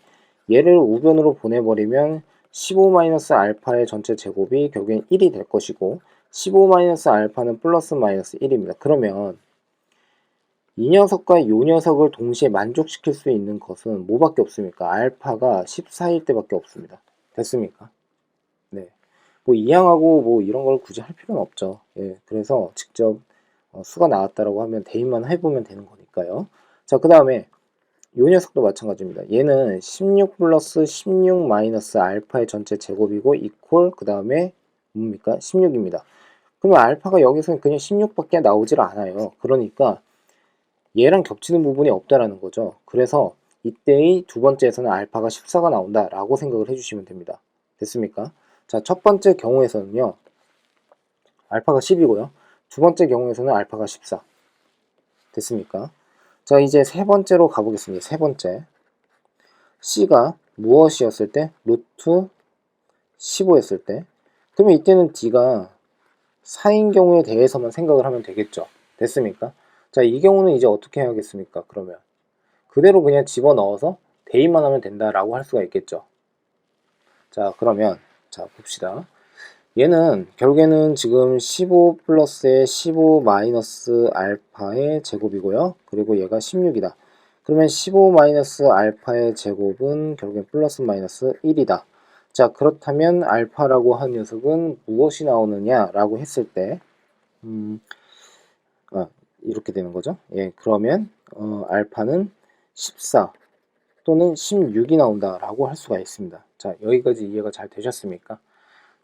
Speaker 1: 얘를 우변으로 보내버리면 15-알파의 전체 제곱이 결국엔 1이 될 것이고 15-알파는 플러스 마이너스 1입니다. 그러면 이 녀석과 이 녀석을 동시에 만족시킬 수 있는 것은 뭐밖에 없습니까? 알파가 14일 때밖에 없습니다. 됐습니까? 네. 뭐 이항하고 뭐 이런 걸 굳이 할 필요는 없죠. 예, 그래서 직접 수가 나왔다라고 하면 대입만 해보면 되는 거니까요. 자, 그 다음에 이 녀석도 마찬가지입니다. 얘는 16 플러스 16 마이너스 알파의 전체 제곱이고 이퀄 그 다음에 뭡니까? 16입니다. 그러면 알파가 여기서는 그냥 16밖에 나오질 않아요. 그러니까 얘랑 겹치는 부분이 없다라는 거죠. 그래서 이때의 두 번째에서는 알파가 14가 나온다라고 생각을 해주시면 됩니다. 됐습니까? 자, 첫 번째 경우에서는요. 알파가 10이고요. 두 번째 경우에서는 알파가 14. 됐습니까? 자, 이제 세 번째로 가보겠습니다. 세 번째. C가 무엇이었을 때? 루트 15였을 때. 그러면 이때는 D가 4인 경우에 대해서만 생각을 하면 되겠죠. 됐습니까? 자, 이 경우는 이제 어떻게 해야겠습니까? 그러면 그대로 그냥 집어넣어서 대입만 하면 된다라고 할 수가 있겠죠. 자, 그러면 자, 봅시다. 얘는 결국에는 지금 15 플러스에 15 마이너스 알파의 제곱이고요. 그리고 얘가 16이다. 그러면 15 마이너스 알파의 제곱은 결국엔 플러스 마이너스 1이다. 자, 그렇다면 알파라고 한 녀석은 무엇이 나오느냐라고 했을 때 이렇게 되는 거죠. 예, 그러면 알파는 14 또는 16이 나온다라고 할 수가 있습니다. 자, 여기까지 이해가 잘 되셨습니까?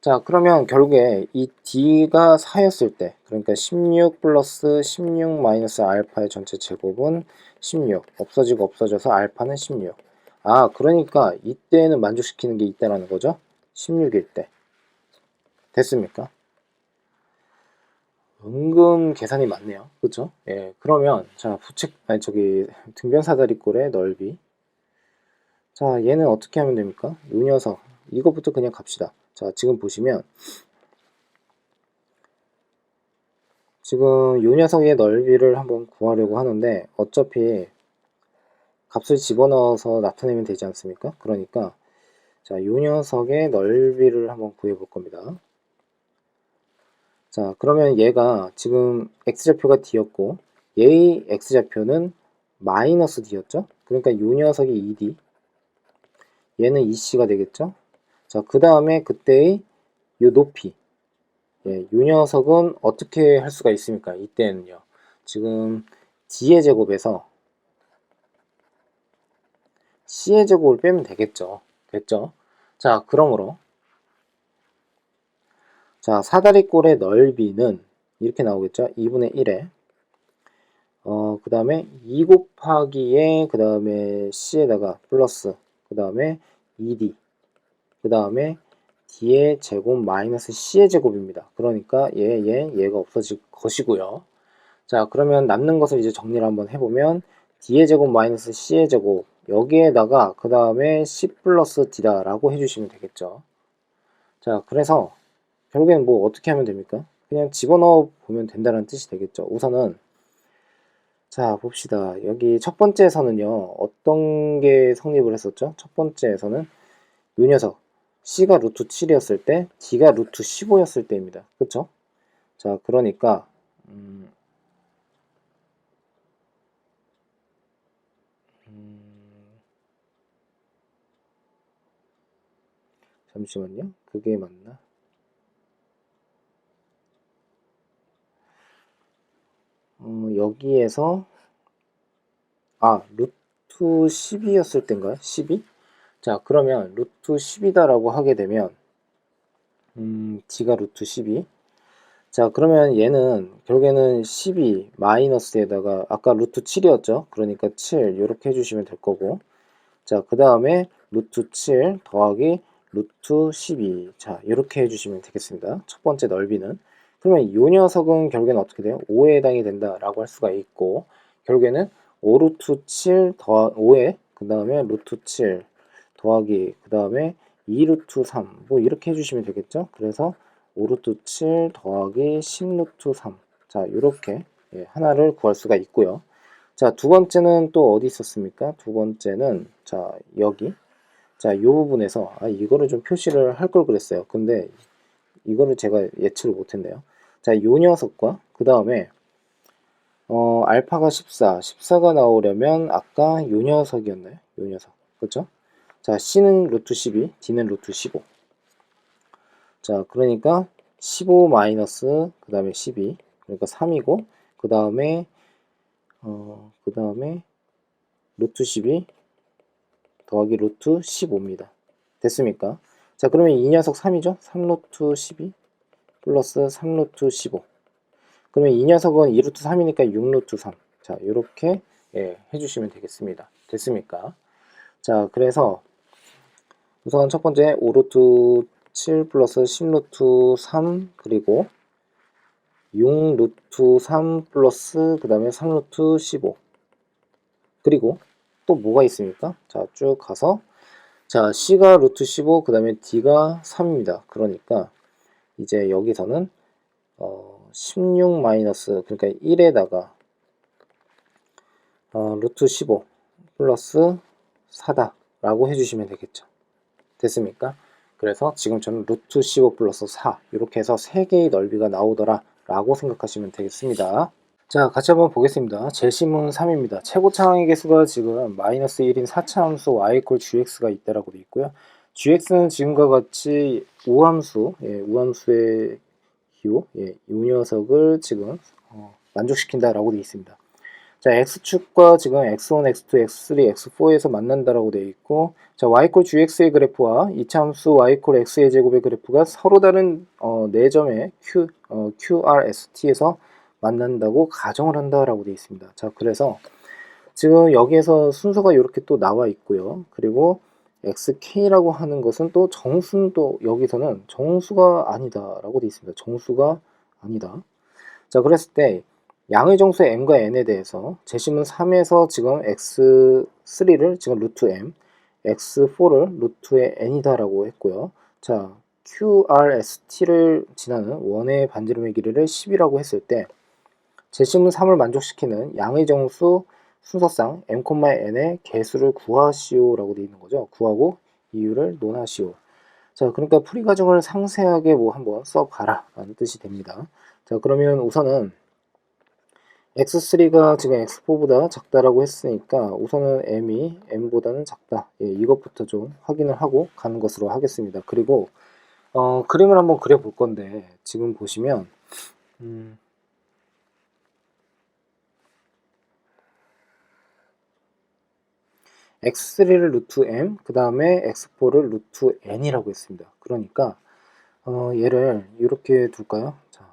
Speaker 1: 자, 그러면 결국에 이 D가 4였을 때, 그러니까 16 플러스 16 마이너스 알파의 전체 제곱은 16. 없어지고 없어져서 알파는 16. 아, 그러니까 이때는 만족시키는 게 있다라는 거죠. 16일 때. 됐습니까? 은근 계산이 많네요. 그쵸? 예, 그러면, 자, 등변사다리꼴의 넓이. 자, 얘는 어떻게 하면 됩니까? 이 녀석. 이것부터 그냥 갑시다. 자, 지금 보시면, 지금 이 녀석의 넓이를 한번 구하려고 하는데 어차피 값을 집어넣어서 나타내면 되지 않습니까? 그러니까 자, 이 녀석의 넓이를 한번 구해 볼 겁니다. 자, 그러면 얘가 지금 x좌표가 d였고 얘의 x좌표는 마이너스 d였죠? 그러니까 이 녀석이 2d 얘는 2c가 되겠죠? 자, 그 다음에 그때의 이 높이 예, 이 녀석은 어떻게 할 수가 있습니까? 이때는요. 지금 d의 제곱에서 c의 제곱을 빼면 되겠죠. 됐죠? 자, 그러므로 자, 사다리꼴의 넓이는 이렇게 나오겠죠. 2분의 1에 그 다음에 2 곱하기에 그 다음에 c에다가 플러스 그 다음에 2d 그 다음에 d의 제곱 마이너스 c의 제곱입니다. 그러니까 얘가 없어질 것이고요. 자, 그러면 남는 것을 이제 정리를 한번 해보면 d의 제곱 마이너스 c의 제곱 여기에다가 그 다음에 c 플러스 d다 라고 해주시면 되겠죠. 자, 그래서 결국엔 뭐 어떻게 하면 됩니까? 그냥 집어넣어 보면 된다는 뜻이 되겠죠. 우선은 자, 봅시다. 여기 첫 번째에서는요. 어떤 게 성립을 했었죠? 첫 번째에서는 이 녀석 c가 루트 7이었을 때 d가 루트 15였을 때입니다. 그쵸? 자, 그러니까 잠시만요. 그게 맞나? 여기에서 루트 12였을 때인가요? 12? 자, 그러면 루트 10이다라고 하게 되면 d가 루트 12. 자, 그러면 얘는 결국에는 12 마이너스에다가 아까 루트 7이었죠? 그러니까 7 이렇게 해주시면 될 거고 자, 그 다음에 루트 7 더하기 루트 12 자, 이렇게 해주시면 되겠습니다. 첫 번째 넓이는 그러면 이 녀석은 결국에는 어떻게 돼요? 5에 해당이 된다라고 할 수가 있고 결국에는 5 루트 7 더하기 5에 그 다음에 루트 7 더하기 그 다음에 2 루트 3 뭐 이렇게 해주시면 되겠죠? 그래서 5 루트 7 더하기 10 루트 3 자, 이렇게 하나를 구할 수가 있고요. 자, 두 번째는 또 어디 있었습니까? 두 번째는 자, 여기 자, 이 부분에서 이거를 좀 표시를 할 걸 그랬어요. 근데 이거를 제가 예측을 못했네요. 자, 요 녀석과 그 다음에 알파가 14, 14가 나오려면 아까 요 녀석이었나요? 요 녀석. 그렇죠? 자, C는 루트 12, D는 루트 15. 자, 그러니까 15 마이너스 그 다음에 12, 그러니까 3이고 그 다음에 루트 12 더하기 루트 15입니다. 됐습니까? 자, 그러면 이 녀석 3이죠? 3루트 12 플러스 3루트 15. 그러면 이 녀석은 2루트 3이니까 6루트 3. 자, 이렇게 해주시면 되겠습니다. 됐습니까? 자, 그래서 우선 첫 번째 5루트 7 플러스 10루트 3 그리고 6루트 3 플러스 그 다음에 3루트 15 그리고 또 뭐가 있습니까? 자, 쭉 가서 자, C가 루트 15 그 다음에 D가 3입니다. 그러니까 이제 여기서는 16 마이너스 그러니까 1에다가 루트 15 플러스 4다 라고 해주시면 되겠죠. 됐습니까? 그래서 지금처럼 루트 15 플러스 4 이렇게 해서 3개의 넓이가 나오더라 라고 생각하시면 되겠습니다. 자, 같이 한번 보겠습니다. 제심은 3입니다. 최고 차항의 개수가 지금 마이너스 1인 4차 함수 y = gx가 있다라고 되어 있고요. gx는 지금과 같이 우함수, 우함수의 기호, 이 녀석을 지금 만족시킨다라고 되어 있습니다. 자, x축과 지금 x1, x2, x3, x4에서 만난다라고 되어 있고, 자, y = gx의 그래프와 이차 함수 y = x의 제곱의 그래프가 서로 다른 4점의 QRST에서 만난다고 가정을 한다라고 되어 있습니다. 자, 그래서 지금 여기에서 순서가 이렇게 또 나와 있고요. 그리고 xk라고 하는 것은 또 정수는 또 여기서는 정수가 아니다라고 되어 있습니다. 정수가 아니다. 자, 그랬을 때 양의 정수의 m과 n에 대해서 제심은 3에서 지금 x3를 지금 루트 m, x4를 루트의 n이다라고 했고요. 자, QRST를 지나는 원의 반지름의 길이를 10이라고 했을 때 제심은 3을 만족시키는 양의 정수 순서상 m,n의 개수를 구하시오라고 되어 있는 거죠. 구하고 이유를 논하시오. 자, 그러니까 풀이 과정을 상세하게 뭐 한번 써봐라 라는 뜻이 됩니다. 자, 그러면 우선은 x3가 지금 x4보다 작다라고 했으니까 우선은 m이 m보다는 작다. 이것부터 좀 확인을 하고 가는 것으로 하겠습니다. 그리고 그림을 한번 그려볼 건데 지금 보시면 x3를 루트 m, 그 다음에 x4를 루트 n이라고 했습니다. 그러니까 얘를 이렇게 둘까요? 자,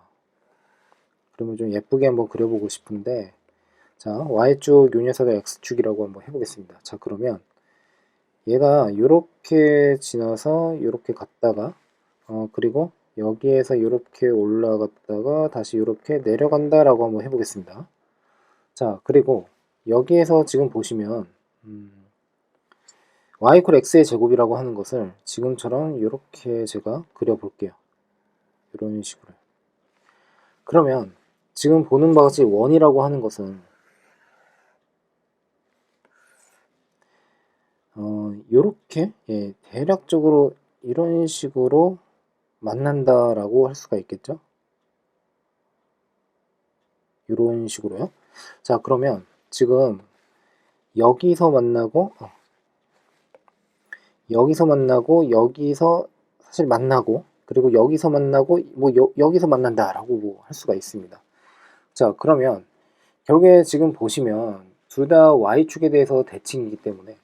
Speaker 1: 그러면 좀 예쁘게 한번 그려보고 싶은데 자, y축 요 녀석을 x축이라고 한번 해보겠습니다. 자, 그러면 얘가 이렇게 지나서 이렇게 갔다가 그리고 여기에서 이렇게 올라갔다가 다시 이렇게 내려간다 라고 한번 해보겠습니다. 자, 그리고 여기에서 지금 보시면 y = x의 제곱이라고 하는 것을 지금처럼 이렇게 제가 그려볼게요. 이런 식으로. 그러면 지금 보는 바와 같이 원이라고 하는 것은 요렇게 대략적으로 이런 식으로 만난다라고 할 수가 있겠죠. 이런 식으로요. 자, 그러면 지금 여기서 만나고 여기서 사실 만나고 그리고 여기서 만나고 뭐 여기서 만난다라고 뭐 할 수가 있습니다. 자, 그러면 결국에 지금 보시면 둘 다 y축에 대해서 대칭이기 때문에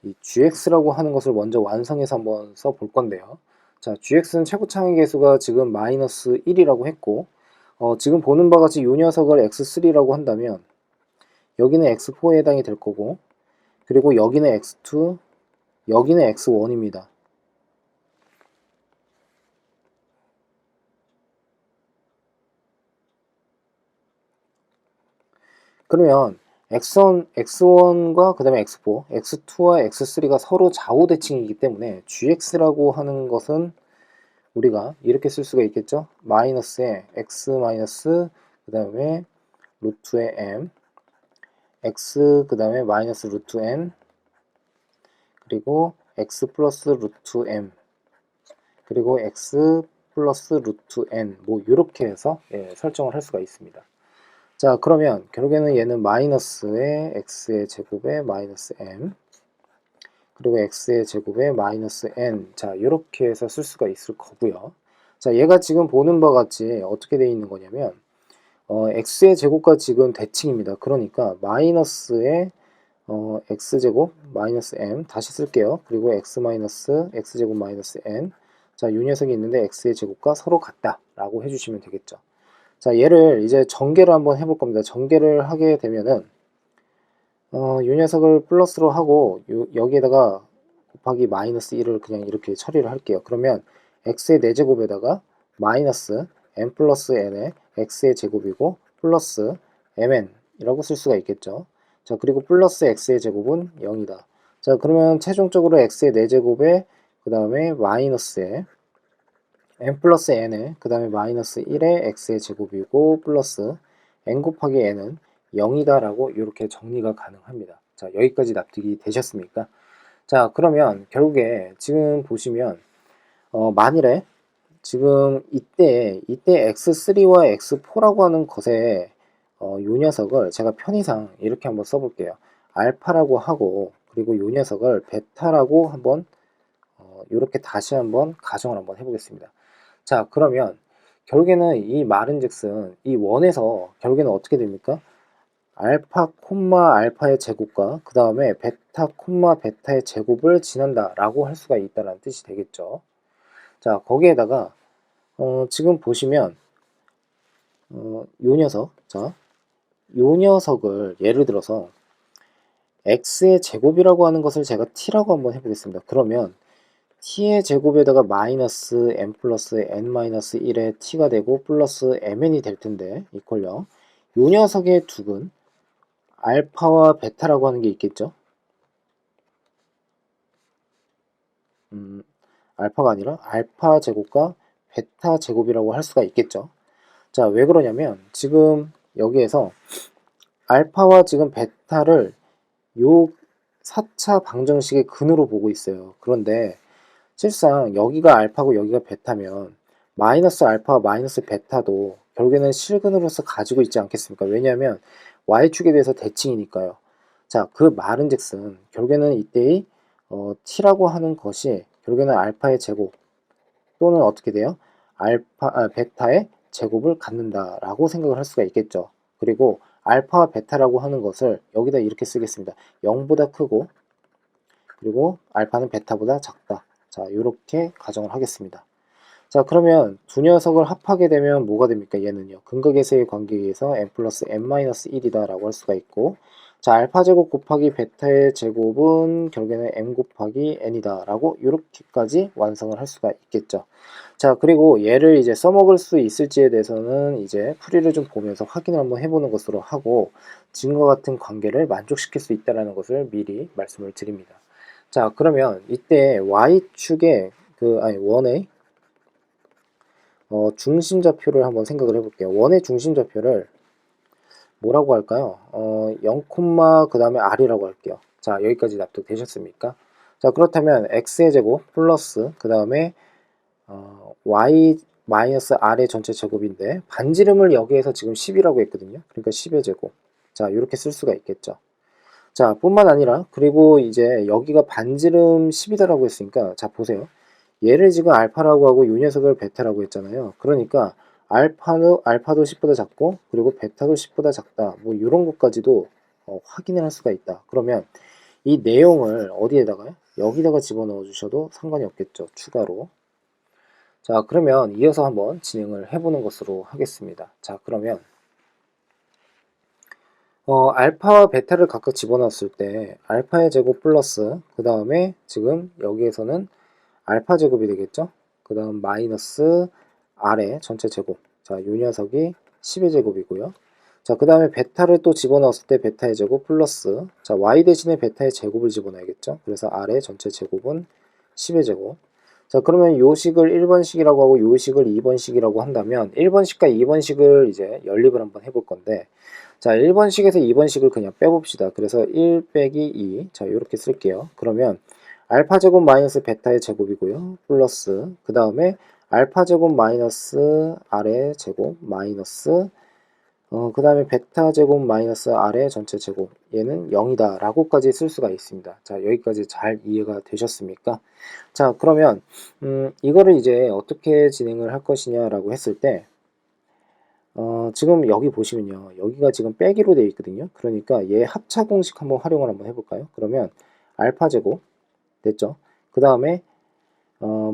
Speaker 1: 이 gx라고 하는 것을 먼저 완성해서 한번 써볼 건데요. 자, gx는 최고차항의 개수가 지금 마이너스 1이라고 했고 지금 보는 바와 같이 이 녀석을 x3라고 한다면 여기는 x4에 해당이 될 거고 그리고 여기는 x2, 여기는 x1입니다. 그러면 x1과 그 다음에 x4, x2와 x3가 서로 좌우 대칭이기 때문에 gx라고 하는 것은 우리가 이렇게 쓸 수가 있겠죠. 마이너스에 x 마이너스 그 다음에 루트의 m x 그 다음에 마이너스 루트 n 그리고 x 플러스 루트 m 그리고 x 플러스 루트 n 뭐 이렇게 해서 설정을 할 수가 있습니다. 자, 그러면 결국에는 얘는 마이너스의 x의 제곱에 마이너스 m 그리고 x의 제곱에 마이너스 n 자 이렇게 해서 쓸 수가 있을 거고요. 자, 얘가 지금 보는 바와 같이 어떻게 되어 있는 거냐면 x의 제곱과 지금 대칭입니다. 그러니까 마이너스의 x제곱 마이너스 m 다시 쓸게요. 그리고 x 마이너스 x제곱 마이너스 n 자, 이 녀석이 있는데 x의 제곱과 서로 같다 라고 해주시면 되겠죠. 자, 얘를 이제 전개를 한번 해볼 겁니다. 전개를 하게 되면은 이 녀석을 플러스로 하고 여기에다가 곱하기 마이너스 1을 그냥 이렇게 처리를 할게요. 그러면 x의 4제곱에다가 마이너스 m 플러스 n의 x의 제곱이고 플러스 mn 이라고 쓸 수가 있겠죠. 자, 그리고 플러스 x의 제곱은 0이다. 자, 그러면 최종적으로 x의 4제곱에 그 다음에 마이너스에 n 플러스 n에 그 다음에 마이너스 1의 x의 제곱이고 플러스 n 곱하기 n은 0이다 라고 이렇게 정리가 가능합니다. 자, 여기까지 납득이 되셨습니까? 자, 그러면 결국에 지금 보시면 만일에 지금 이때 x3와 x4라고 하는 것에 요 녀석을 제가 편의상 이렇게 한번 써볼게요. 알파라고 하고 그리고 요 녀석을 베타라고 한번 이렇게 다시 한번 가정을 한번 해보겠습니다. 자, 그러면 결국에는 이 말은즉슨 이 원에서 결국에는 어떻게 됩니까? 알파 콤마 알파의 제곱과 그 다음에 베타 콤마 베타의 제곱을 지난다 라고 할 수가 있다는 뜻이 되겠죠. 자, 거기에다가 지금 보시면 요 녀석 자, 요 녀석을 예를 들어서 x의 제곱이라고 하는 것을 제가 t라고 한번 해보겠습니다. 그러면 t의 제곱에다가 마이너스 m 플러스 n 마이너스 1의 t가 되고 플러스 mn이 될 텐데 이퀄요. 요 녀석의 둑은 알파와 베타라고 하는 게 있겠죠. 알파가 아니라 알파 제곱과 베타 제곱이라고 할 수가 있겠죠. 자, 왜 그러냐면 지금 여기에서 알파와 지금 베타를 요 4차 방정식의 근으로 보고 있어요. 그런데 실상 여기가 알파고 여기가 베타면 마이너스 알파와 마이너스 베타도 결국에는 실근으로서 가지고 있지 않겠습니까? 왜냐하면 y축에 대해서 대칭이니까요. 자, 그 말은즉슨 결국에는 이때의 t라고 하는 것이 결국에는 알파의 제곱 또는 어떻게 돼요? 베타의 제곱을 갖는다라고 생각을 할 수가 있겠죠. 그리고 알파와 베타라고 하는 것을 여기다 이렇게 쓰겠습니다. 0보다 크고 그리고 알파는 베타보다 작다. 자, 이렇게 가정을 하겠습니다. 자, 그러면 두 녀석을 합하게 되면 뭐가 됩니까? 얘는요. 근각에서의 관계에 의해서 n 플러스 n-1이다 라고 할 수가 있고 자, 알파 제곱 곱하기 베타의 제곱은 결국에는 m 곱하기 n이다 라고 이렇게까지 완성을 할 수가 있겠죠. 자, 그리고 얘를 이제 써먹을 수 있을지에 대해서는 이제 풀이를 좀 보면서 확인을 한번 해보는 것으로 하고 지금과 같은 관계를 만족시킬 수 있다는 것을 미리 말씀을 드립니다. 자, 그러면 이때 y축의 원의 중심좌표를 한번 생각을 해볼게요. 원의 중심좌표를 뭐라고 할까요? 0, 그 다음에 r이라고 할게요. 자, 여기까지 납득되셨습니까? 자, 그렇다면 x의 제곱 플러스 그 다음에 y 마이너스 r의 전체 제곱인데 반지름을 여기에서 지금 10이라고 했거든요. 그러니까 10의 제곱. 자, 이렇게 쓸 수가 있겠죠. 자, 뿐만 아니라 그리고 이제 여기가 반지름 10이다라고 했으니까 자, 보세요. 얘를 지금 알파라고 하고 이 녀석을 베타라고 했잖아요. 그러니까 알파도 10보다 작고 그리고 베타도 10보다 작다. 뭐 이런 것까지도 확인을 할 수가 있다. 그러면 이 내용을 어디에다가요? 여기다가 집어넣어 주셔도 상관이 없겠죠. 추가로. 자, 그러면 이어서 한번 진행을 해보는 것으로 하겠습니다. 자, 그러면 알파와 베타를 각각 집어넣었을 때 알파의 제곱 플러스 그 다음에 지금 여기에서는 알파 제곱이 되겠죠. 그 다음 마이너스 r의 전체 제곱. 자, 요 녀석이 10의 제곱이고요. 자, 그 다음에 베타를 또 집어넣었을 때 베타의 제곱 플러스 자, y 대신에 베타의 제곱을 집어넣어야겠죠. 그래서 r의 전체 제곱은 10의 제곱. 자, 그러면 요 식을 1번식이라고 하고 요 식을 2번식이라고 한다면 1번식과 2번식을 이제 연립을 한번 해볼 건데 자, 1번식에서 2번식을 그냥 빼봅시다. 그래서 1 빼기 2. 자, 이렇게 쓸게요. 그러면 알파 제곱 마이너스 베타의 제곱이고요. 플러스 그 다음에 알파 제곱 마이너스 R의 제곱 마이너스 그 다음에 베타 제곱 마이너스 R의 전체 제곱 얘는 0이다 라고까지 쓸 수가 있습니다. 자, 여기까지 잘 이해가 되셨습니까? 자, 그러면 이거를 이제 어떻게 진행을 할 것이냐 라고 했을 때 지금 여기 보시면요, 여기가 지금 빼기로 되어 있거든요. 그러니까 얘 합차 공식 한번 활용을 한번 해볼까요? 그러면 알파 제곱 됐죠? 그 다음에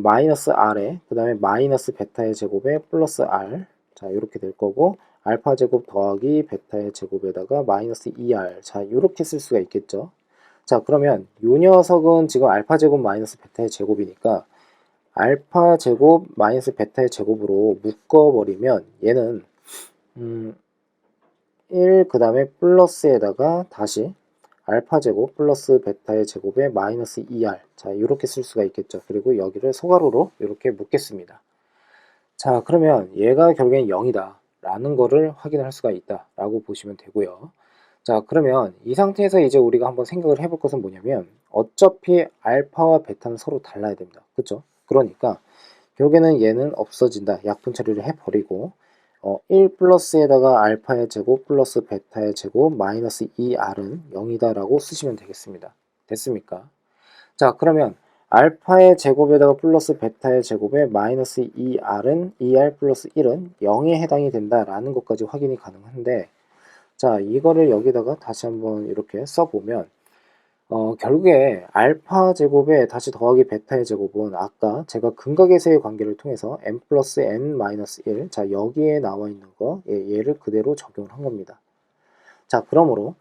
Speaker 1: 마이너스 R에 그 다음에 마이너스 베타의 제곱에 플러스 R, 자 이렇게 될 거고, 알파 제곱 더하기 베타의 제곱에다가 마이너스 2R, 자 이렇게 쓸 수가 있겠죠. 자, 그러면 요 녀석은 지금 알파 제곱 마이너스 베타의 제곱이니까 알파 제곱 마이너스 베타의 제곱으로 묶어버리면 얘는 1 그 다음에 플러스에다가 다시 알파 제곱 플러스 베타의 제곱에 마이너스 2R, 자 이렇게 쓸 수가 있겠죠. 그리고 여기를 소가로로 이렇게 묶겠습니다. 자, 그러면 얘가 결국엔 0이다 라는 거를 확인할 수가 있다 라고 보시면 되고요. 자, 그러면 이 상태에서 이제 우리가 한번 생각을 해볼 것은 뭐냐면, 어차피 알파와 베타는 서로 달라야 됩니다. 그쵸? 그러니까 결국에는 얘는 없어진다, 약분 처리를 해버리고 1 플러스에다가 알파의 제곱 플러스 베타의 제곱 마이너스 2R은 0이다 라고 쓰시면 되겠습니다. 됐습니까? 자, 그러면 알파의 제곱에다가 플러스 베타의 제곱에 마이너스 2R은 2R 플러스 1은 0에 해당이 된다라는 것까지 확인이 가능한데, 자, 이거를 여기다가 다시 한번 이렇게 써보면 결국에 알파 제곱에 다시 더하기 베타의 제곱은 아까 제가 근각에서의 관계를 통해서 n 플러스 n 마이너스 1, 자 여기에 나와 있는 거 얘를 그대로 적용을 한 겁니다. 자, 그러므로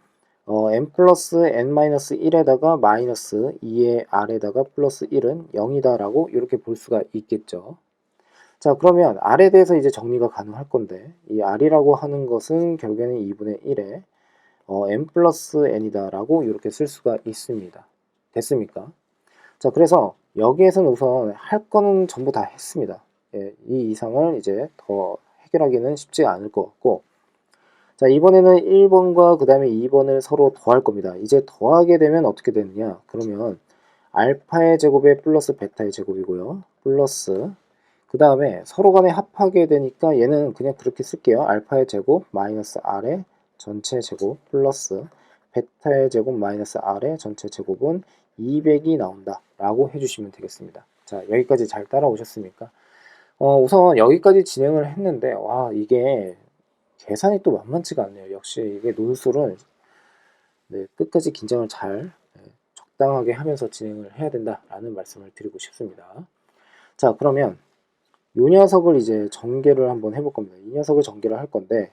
Speaker 1: n 플러스 n 마이너스 1에다가 마이너스 2의 r에다가 플러스 1은 0이다 라고 이렇게 볼 수가 있겠죠. 자, 그러면 r에 대해서 이제 정리가 가능할 건데, 이 r이라고 하는 것은 결국에는 2분의 1에 n 플러스 n이다 라고 이렇게 쓸 수가 있습니다. 됐습니까? 자, 그래서 여기에서는 우선 할 거는 전부 다 했습니다. 예, 이 이상을 이제 더 해결하기는 쉽지 않을 것 같고, 자, 이번에는 1번과 그 다음에 2번을 서로 더할 겁니다. 이제 더하게 되면 어떻게 되느냐, 그러면 알파의 제곱에 플러스 베타의 제곱이고요. 플러스 그 다음에 서로 간에 합하게 되니까 얘는 그냥 그렇게 쓸게요. 알파의 제곱 마이너스 R의 전체 제곱 플러스 베타의 제곱 마이너스 R의 전체 제곱은 200이 나온다 라고 해주시면 되겠습니다. 자, 여기까지 잘 따라오셨습니까? 우선 여기까지 진행을 했는데, 와, 이게 계산이 또 만만치가 않네요. 역시 이게 논술은 끝까지 긴장을 잘 적당하게 하면서 진행을 해야 된다라는 말씀을 드리고 싶습니다. 자, 그러면 이 녀석을 이제 전개를 한번 해볼 겁니다. 이 녀석을 전개를 할 건데,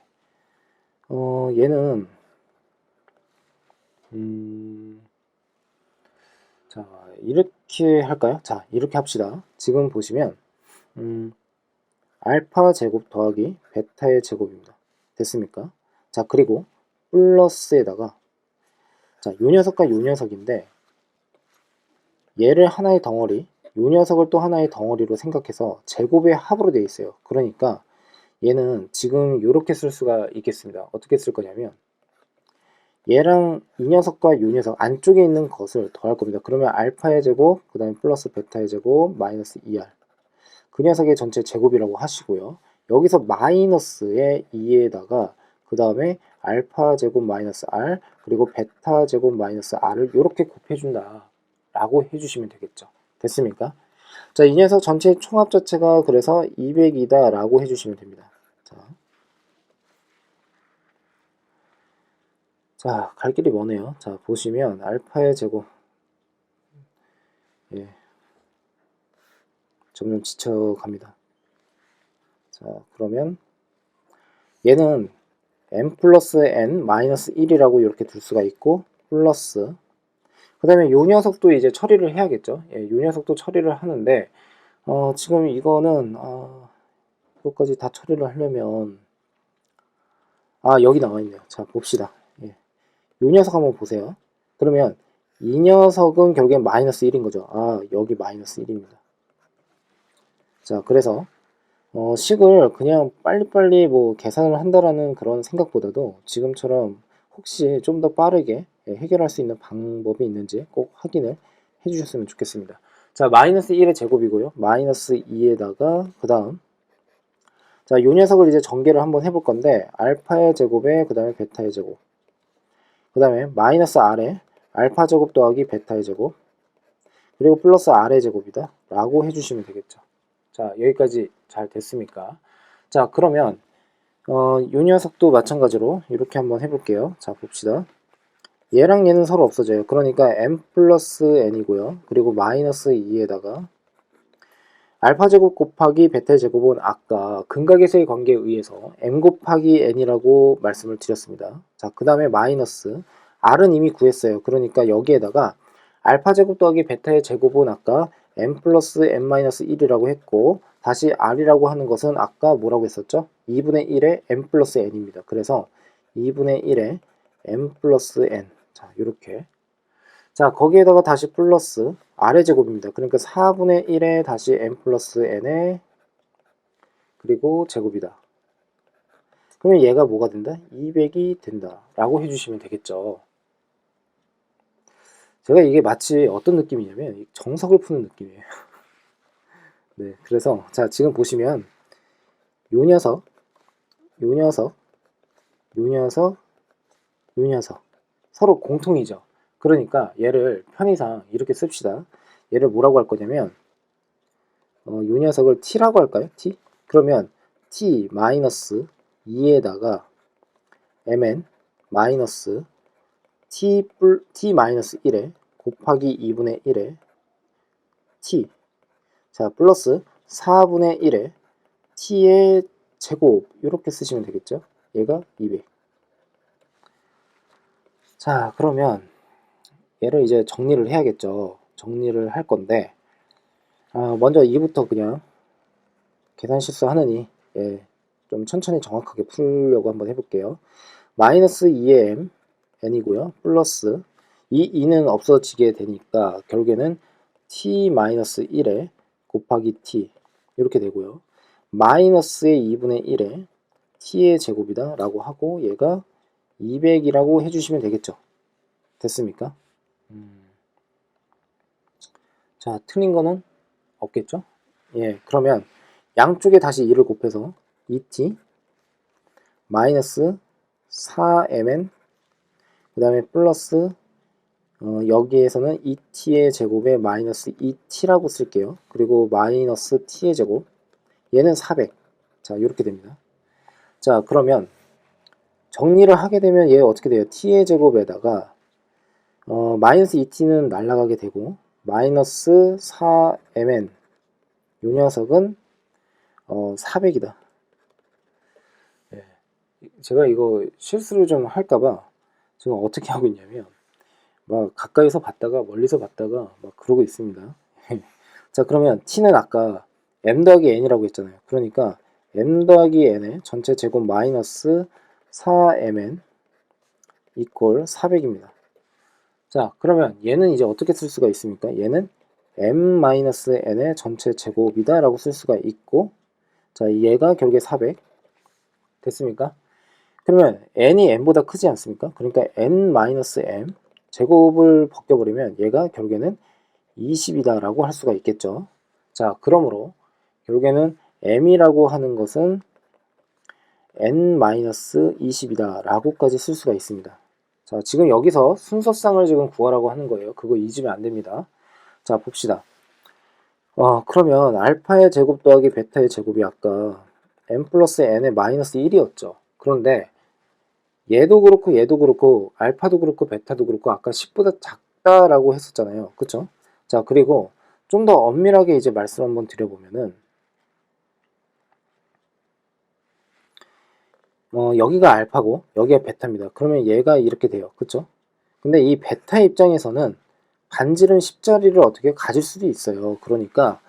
Speaker 1: 얘는 자, 이렇게 할까요? 자, 이렇게 합시다. 지금 보시면 알파 제곱 더하기 베타의 제곱입니다. 됐습니까? 자, 그리고 플러스에다가, 자, 요 녀석과 요 녀석인데 얘를 하나의 덩어리, 요 녀석을 또 하나의 덩어리로 생각해서 제곱의 합으로 되어 있어요. 그러니까 얘는 지금 이렇게 쓸 수가 있겠습니다. 어떻게 쓸 거냐면, 얘랑 이 녀석과 요 녀석 안쪽에 있는 것을 더할 겁니다. 그러면 알파의 제곱, 그 다음에 플러스 베타의 제곱, 마이너스 2R. 그 녀석의 전체 제곱이라고 하시고요. 여기서 마이너스의 2에다가 그 다음에 알파 제곱 마이너스 R, 그리고 베타 제곱 마이너스 R을 이렇게 곱해준다 라고 해주시면 되겠죠. 됐습니까? 자, 이 녀석 전체 총합 자체가 그래서 200이다 라고 해주시면 됩니다. 자, 갈 길이 머네요. 자, 보시면 알파의 제곱, 예, 점점 지쳐갑니다. 자, 그러면 얘는 n 플러스 n 마이너스 1이라고 이렇게 둘 수가 있고, 플러스 그 다음에 요 녀석도 이제 처리를 해야겠죠. 예, 요 녀석도 처리를 하는데 지금 이거는 이것까지 다 처리를 하려면 여기 나와 있네요. 자, 봅시다. 예. 요 녀석 한번 보세요. 그러면 이 녀석은 결국엔 마이너스 1인 거죠. 여기 마이너스 1입니다. 자, 그래서 식을 그냥 빨리빨리 뭐 계산을 한다라는 그런 생각보다도 지금처럼 혹시 좀 더 빠르게 해결할 수 있는 방법이 있는지 꼭 확인을 해주셨으면 좋겠습니다. 자, 마이너스 1의 제곱이고요. 마이너스 2에다가 그 다음 자, 요 녀석을 이제 전개를 한번 해볼 건데 알파의 제곱에 그 다음에 베타의 제곱 그 다음에 마이너스 R에 알파 제곱 더하기 베타의 제곱 그리고 플러스 R의 제곱이다 라고 해주시면 되겠죠. 자, 여기까지 잘 됐습니까? 자, 그러면 요 녀석도 마찬가지로 이렇게 한번 해볼게요. 자, 봅시다. 얘랑 얘는 서로 없어져요. 그러니까 m 플러스 n이고요. 그리고 마이너스 2에다가 알파 제곱 곱하기 베타 제곱은 아까 근각에서의 관계에 의해서 m 곱하기 n이라고 말씀을 드렸습니다. 자, 그 다음에 마이너스 r은 이미 구했어요. 그러니까 여기에다가 알파 제곱 더하기 베타의 제곱은 아까 m 플러스 n 마이너스 1이라고 했고 다시 r이라고 하는 것은 아까 뭐라고 했었죠? 2분의 1의 m 플러스 n입니다. 그래서 2분의 1의 m 플러스 n 자, 요렇게 자, 거기에다가 다시 플러스 r의 제곱입니다. 그러니까 4분의 1에 다시 n 플러스 n의 그리고 제곱이다. 그러면 얘가 뭐가 된다? 200이 된다 라고 해주시면 되겠죠. 제가 이게 마치 어떤 느낌이냐면 정석을 푸는 느낌이에요. 네, 그래서 자, 지금 보시면 요 녀석, 요 녀석, 요 녀석, 요 녀석 서로 공통이죠. 그러니까 얘를 편의상 이렇게 씁시다. 얘를 뭐라고 할 거냐면 요 녀석을 t라고 할까요? t? 그러면 t 마이너스 2에다가 mn 마이너스 t 마이너스 1에 곱하기 2분의 1에 t 자 플러스 4분의 1에 t의 제곱 이렇게 쓰시면 되겠죠. 얘가 200. 자, 그러면 얘를 이제 정리를 해야겠죠. 정리를 할 건데 먼저 2부터 그냥 계산 실수하느니 예, 좀 천천히 정확하게 풀려고 한번 해볼게요. 마이너스 2의 m n이고요. 플러스 이 2는 없어지게 되니까 결국에는 t 마이너스 1에 곱하기 t 이렇게 되고요. 마이너스의 2분의 1에 t의 제곱이다 라고 하고 얘가 200이라고 해주시면 되겠죠. 됐습니까? 자, 틀린 거는 없겠죠? 예, 그러면 양쪽에 다시 2를 곱해서 2t 마이너스 4mn 그 다음에 플러스 여기에서는 2t의 제곱에 마이너스 2t라고 쓸게요. 그리고 마이너스 t의 제곱 얘는 400. 자, 이렇게 됩니다. 자, 그러면 정리를 하게 되면 얘 어떻게 돼요? t의 제곱에다가 마이너스 2t는 날아가게 되고 마이너스 4mn 요 녀석은 400이다. 예. 제가 이거 실수를 좀 할까봐 지금 어떻게 하고 있냐면 막 가까이서 봤다가 멀리서 봤다가 막 그러고 있습니다. 자, 그러면 t는 아까 m 더하기 n이라고 했잖아요. 그러니까 m 더하기 n의 전체 제곱 마이너스 4mn 이퀄 400입니다. 자, 그러면 얘는 이제 어떻게 쓸 수가 있습니까? 얘는 m-n의 전체 제곱이다 라고 쓸 수가 있고 자, 얘가 결국에 400 됐습니까? 그러면 n이 m보다 크지 않습니까? 그러니까 n-m 제곱을 벗겨버리면 얘가 결국에는 20이다 라고 할 수가 있겠죠. 자, 그러므로 결국에는 m이라고 하는 것은 n-20이다 라고까지 쓸 수가 있습니다. 자, 지금 여기서 순서쌍을 지금 구하라고 하는 거예요. 그거 잊으면 안 됩니다. 자, 봅시다. 그러면 알파의 제곱 더하기 베타의 제곱이 아까 m 플러스 n의 마이너스 1이었죠. 그런데 얘도 그렇고 얘도 그렇고 알파도 그렇고 베타도 그렇고 아까 10보다 작다라고 했었잖아요. 그쵸? 자, 그리고 좀 더 엄밀하게 이제 말씀 한번 드려보면은 여기가 알파고 여기가 베타입니다. 그러면 얘가 이렇게 돼요. 그쵸? 근데 이 베타 입장에서는 반지름 10자리를 어떻게 가질 수도 있어요. 그러니까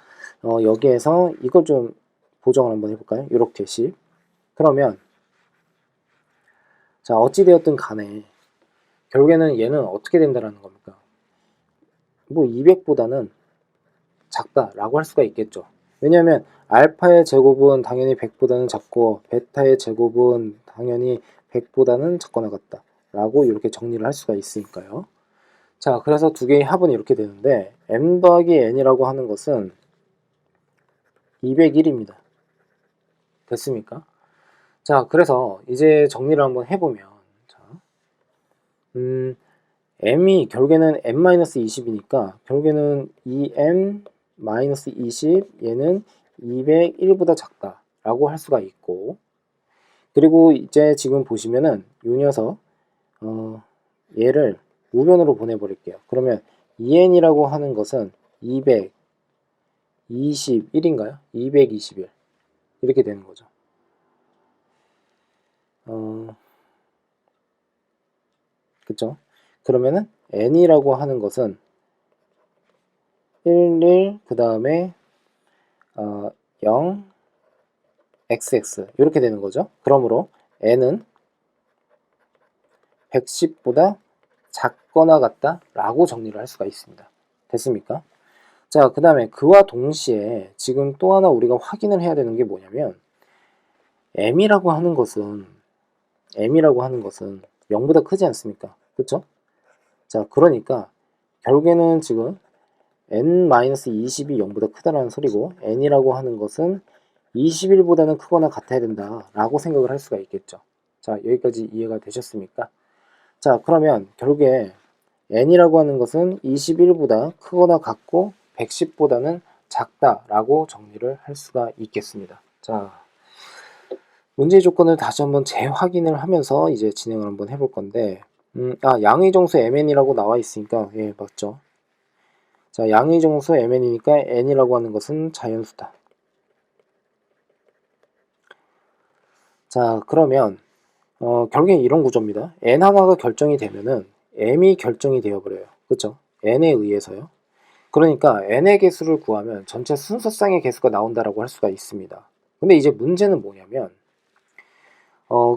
Speaker 1: 여기에서 이걸 좀 보정을 한번 해볼까요? 이렇게 10 그러면 자, 어찌되었든 간에 결국에는 얘는 어떻게 된다라는 겁니까? 뭐 200보다는 작다라고 할 수가 있겠죠. 왜냐하면 알파의 제곱은 당연히 100보다는 작고 베타의 제곱은 당연히 100보다는 작거나 같다 라고 이렇게 정리를 할 수가 있으니까요. 자, 그래서 두 개의 합은 이렇게 되는데 m 더하기 n이라고 하는 것은 201입니다. 됐습니까? 자, 그래서 이제 정리를 한번 해보면, 자, m이 결국에는 m-20이니까 결국에는 2m-20 얘는 201보다 작다 라고 할 수가 있고, 그리고 이제 지금 보시면은 이 녀석 얘를 우변으로 보내버릴게요. 그러면 2n이라고 하는 것은 221인가요? 221 이렇게 되는 거죠. 그쵸? 그러면은 n이라고 하는 것은 11, 그 다음에 0, xx 이렇게 되는 거죠. 그러므로 n은 110보다 작거나 같다 라고 정리를 할 수가 있습니다. 됐습니까? 자, 그 다음에 그와 동시에 지금 또 하나 우리가 확인을 해야 되는 게 뭐냐면 m이라고 하는 것은 0보다 크지 않습니까? 그쵸? 자, 그러니까 결국에는 지금 n-20이 0보다 크다라는 소리고 n이라고 하는 것은 21보다는 크거나 같아야 된다 라고 생각을 할 수가 있겠죠. 자, 여기까지 이해가 되셨습니까? 자, 그러면 결국에 n이라고 하는 것은 21보다 크거나 같고 110보다는 작다 라고 정리를 할 수가 있겠습니다. 자, 문제의 조건을 다시 한번 재확인을 하면서 이제 진행을 한번 해볼 건데 양의 정수 mn이라고 나와 있으니까 예, 맞죠. 자, 양의 정수 mn이니까 n이라고 하는 것은 자연수다. 자, 그러면 결국엔 이런 구조입니다. n 하나가 결정이 되면은 m이 결정이 되어버려요. 그쵸? n에 의해서요. 그러니까 n의 개수를 구하면 전체 순서쌍의 개수가 나온다라고 할 수가 있습니다. 근데 이제 문제는 뭐냐면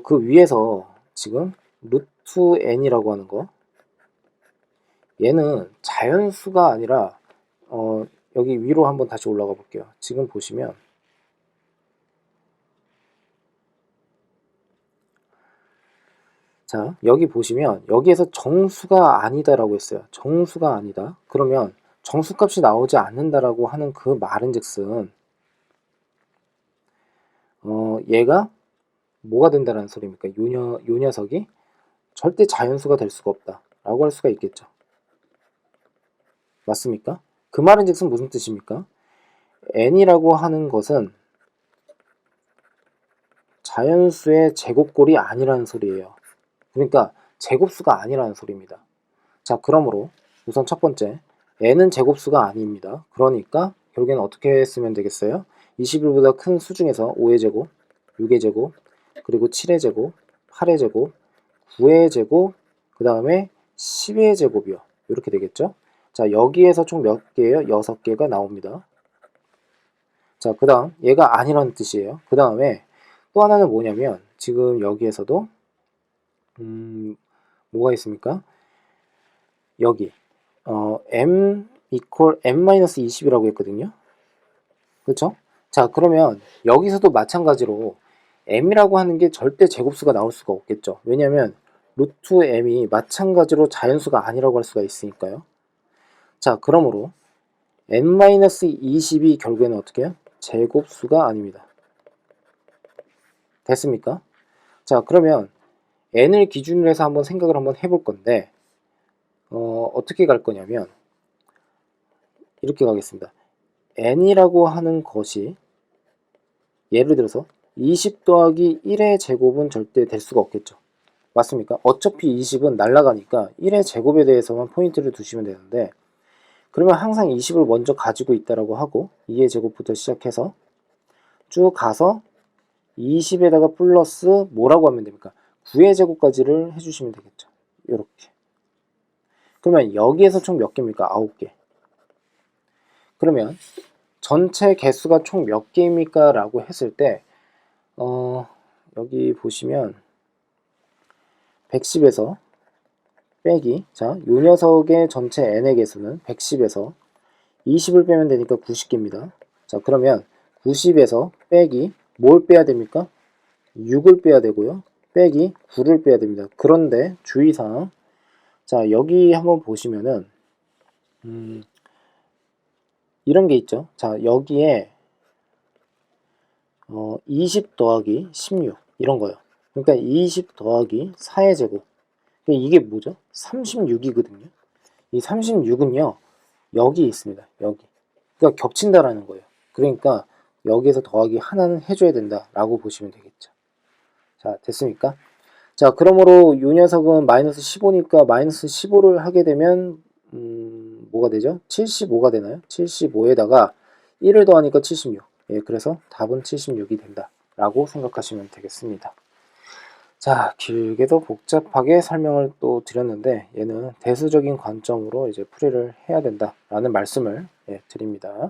Speaker 1: 그 위에서 지금 루트 n이라고 하는 거 얘는 자연수가 아니라 여기 위로 한번 다시 올라가 볼게요. 지금 보시면 자, 여기 보시면 여기에서 정수가 아니다라고 했어요. 정수가 아니다. 그러면 정수값이 나오지 않는다라고 하는 그 말은즉슨 얘가 뭐가 된다는 소리입니까? 요 녀석이 절대 자연수가 될 수가 없다라고 할 수가 있겠죠. 맞습니까? 그 말은즉슨 무슨 뜻입니까? n이라고 하는 것은 자연수의 제곱꼴이 아니라는 소리예요. 그러니까 제곱수가 아니라는 소리입니다. 자, 그러므로 우선 첫 번째 n은 제곱수가 아닙니다. 그러니까 결국에는 어떻게 쓰면 되겠어요? 21보다 큰 수 중에서 5의 제곱, 6의 제곱, 그리고 7의 제곱, 8의 제곱, 9의 제곱, 그 다음에 10의 제곱이요. 이렇게 되겠죠? 자, 여기에서 총 몇 개예요? 6개가 나옵니다. 자, 그 다음 얘가 아니라는 뜻이에요. 그 다음에 또 하나는 뭐냐면 지금 여기에서도 뭐가 있습니까? 여기 m equal m-20이라고 했거든요. 그렇죠? 자, 그러면 여기서도 마찬가지로 m이라고 하는 게 절대 제곱수가 나올 수가 없겠죠. 왜냐하면 루트 m이 마찬가지로 자연수가 아니라고 할 수가 있으니까요. 자, 그러므로 n-20이 결국에는 어떻게 해요? 제곱수가 아닙니다. 됐습니까? 자, 그러면 n을 기준으로 해서 한번 생각을 한번 해볼 건데 어떻게 갈 거냐면 이렇게 가겠습니다. n이라고 하는 것이 예를 들어서 20 더하기 1의 제곱은 절대 될 수가 없겠죠. 맞습니까? 어차피 20은 날아가니까 1의 제곱에 대해서만 포인트를 두시면 되는데 그러면 항상 20을 먼저 가지고 있다라고 하고 2의 제곱부터 시작해서 쭉 가서 20에다가 플러스 뭐라고 하면 됩니까? 9의 제곱까지를 해주시면 되겠죠. 이렇게. 그러면 여기에서 총 몇 개입니까? 9개. 그러면 전체 개수가 총 몇 개입니까? 라고 했을 때 여기 보시면 110에서 빼기 자, 요 녀석의 전체 n의 개수는 110에서 20을 빼면 되니까 90개입니다. 자, 그러면 90에서 빼기 뭘 빼야 됩니까? 6을 빼야 되고요. 빼기 9를 빼야 됩니다. 그런데 주의사항 자, 여기 한번 보시면은 이런 게 있죠. 자, 여기에 20 더하기 16 이런 거요. 그러니까 20 더하기 4의 제곱. 이게 뭐죠? 36이거든요. 이 36은요. 여기 있습니다. 여기. 그러니까 겹친다라는 거예요. 그러니까 여기에서 더하기 하나는 해줘야 된다라고 보시면 되겠죠. 자, 됐습니까? 자, 그러므로 이 녀석은 마이너스 15니까 마이너스 15를 하게 되면 뭐가 되죠? 75가 되나요? 75에다가 1을 더하니까 76. 예, 그래서 답은 76이 된다 라고 생각하시면 되겠습니다. 자, 길게도 복잡하게 설명을 또 드렸는데 얘는 대수적인 관점으로 이제 풀이를 해야 된다라는 말씀을 드립니다.